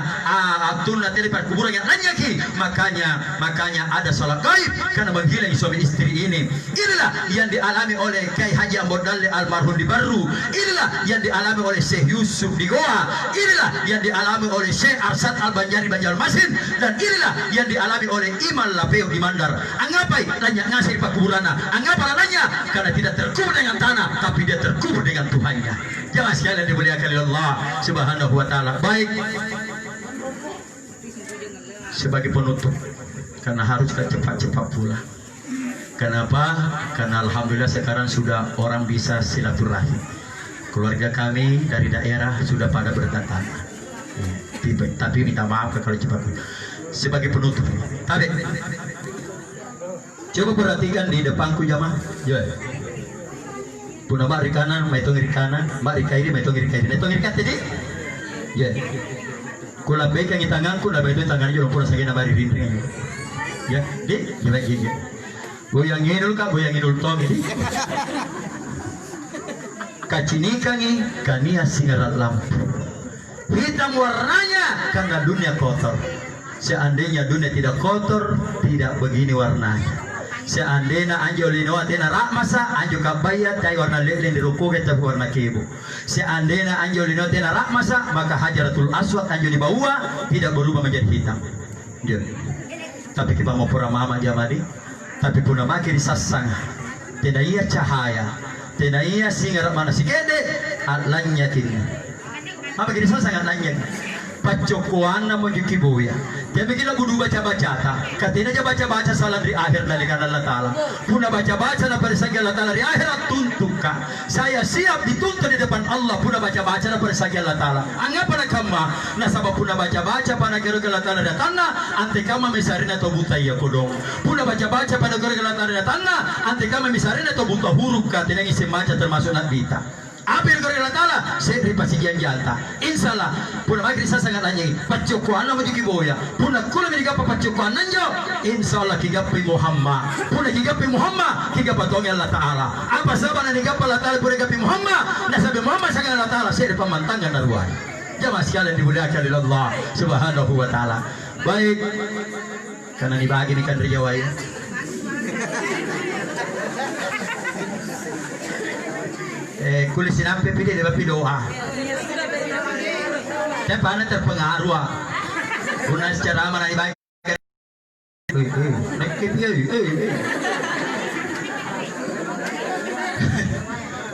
S1: Abdullah kiripat kuburan yang ananya ki. Makanya ada salat gaib karena menghilang suami istri ini. Inilah yang dialami oleh Kiai Haji Ambodale almarhum di Baru. Inilah yang dialami oleh Syekh Yusuf di Goa. Inilah yang dialami oleh Syekh Arsad Al-Banjari Banjarmasin. Dan inilah yang dialami oleh Imam Lapeo di Mandar. Angapai? Nanya ngasih pak kuburana. Angapa nanya? Karena tidak terkubur dengan tanah, tapi dia terkubur dengan Tuhannya. Jangan sekalian dimuliakan oleh Allah Subhanahu wa taala. Baik. Sebagai penutup, karena harus cepat-cepat pula. Kenapa? Karena alhamdulillah sekarang sudah orang bisa silaturahmi. Keluarga kami dari daerah sudah pada berdatangan. Tapi minta maaf kalau cepat. Sebagai penutup, tapi coba perhatikan di depanku jamaah. Ya. Puna mari kanan, may tong iri kanan, mari kairi, may tong iri kairi. May tong iri kat tadi. Ya. Kula baik yang tangan ku, labay itu tangan yo puna sagina mari rin. Ya, di, gila gigi. Goyang ngidul ka, goyang ngidul tong ini. Kacinikangi kania singarat lampu. Hitam warnanya karena dunia kotor. Seandainya dunia tidak kotor, tidak begini warnanya. Seandainya anjo lino atena rakmasa anjo kabaya tai warna lelen diruku kita warna kebu. Seandainya anjo lino atena rakmasa maka hajaratul aswad anjo di bawah tidak berubah menjadi hitam. Jadi, tapi kita mau pura mama jamadi, tapi puna makin sasang. Tidak iya cahaya, tidak iya singar mana si gede atlanya kini. Apa kini sasang atlanya? Pacokuan na mo juki buya. Tapi kita kudu baca-baca ta. Katina aja baca-baca salah di akhir dari kan Allah Ta'ala. Puna baca-baca na pada sagi Allah Ta'ala di akhirat tuntut ka. Saya siap dituntut di depan Allah. Puna baca-baca na pada sagi Allah Ta'ala. Anggap pada kama. Nasabah puna baca-baca pada kira Allah Ta'ala datana. Ante kama misarin atau buta iya kodong. Puna baca-baca pada kira Allah Ta'ala datana. Ante kama misarin atau buta huruf ka. Tinang isi maca termasuk nak bita. Apil ko rin tala, seri pasigyan jalta. Inshallah, puna magri sa sangat anjing. Pacukuan na mo boya. Puna kula mi pa pacukuan nanjo. Inshallah kigapi Muhammad. Puna kigapi Muhammad, kigapatong Allah Taala. Apa saban na kigapa Allah Taala puna kigapi Muhammad? Nasabi Muhammad sa Allah Taala seri pamantangan na ruwan. Jamaah sekalian dimuliakan oleh Allah Subhanahu wa taala. Baik. Karena dibagi ni kan Rijawai. Kulis sinampe pide de bapi doa. Tapi paana terpengaruh. Guna secara mana ibadah.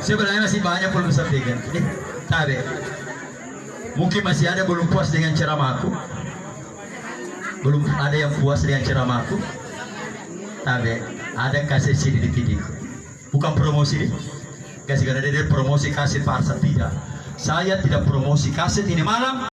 S1: Sebenarnya masih banyak belum sampaikan. Tapi mungkin masih ada belum puas dengan ceramahku. Belum ada yang puas dengan ceramahku. Tapi ada kasih sini di videoku. Bukan promosi. Kasih karena dia promosi kaset Parsa tidak. Saya tidak promosi kaset ini malam.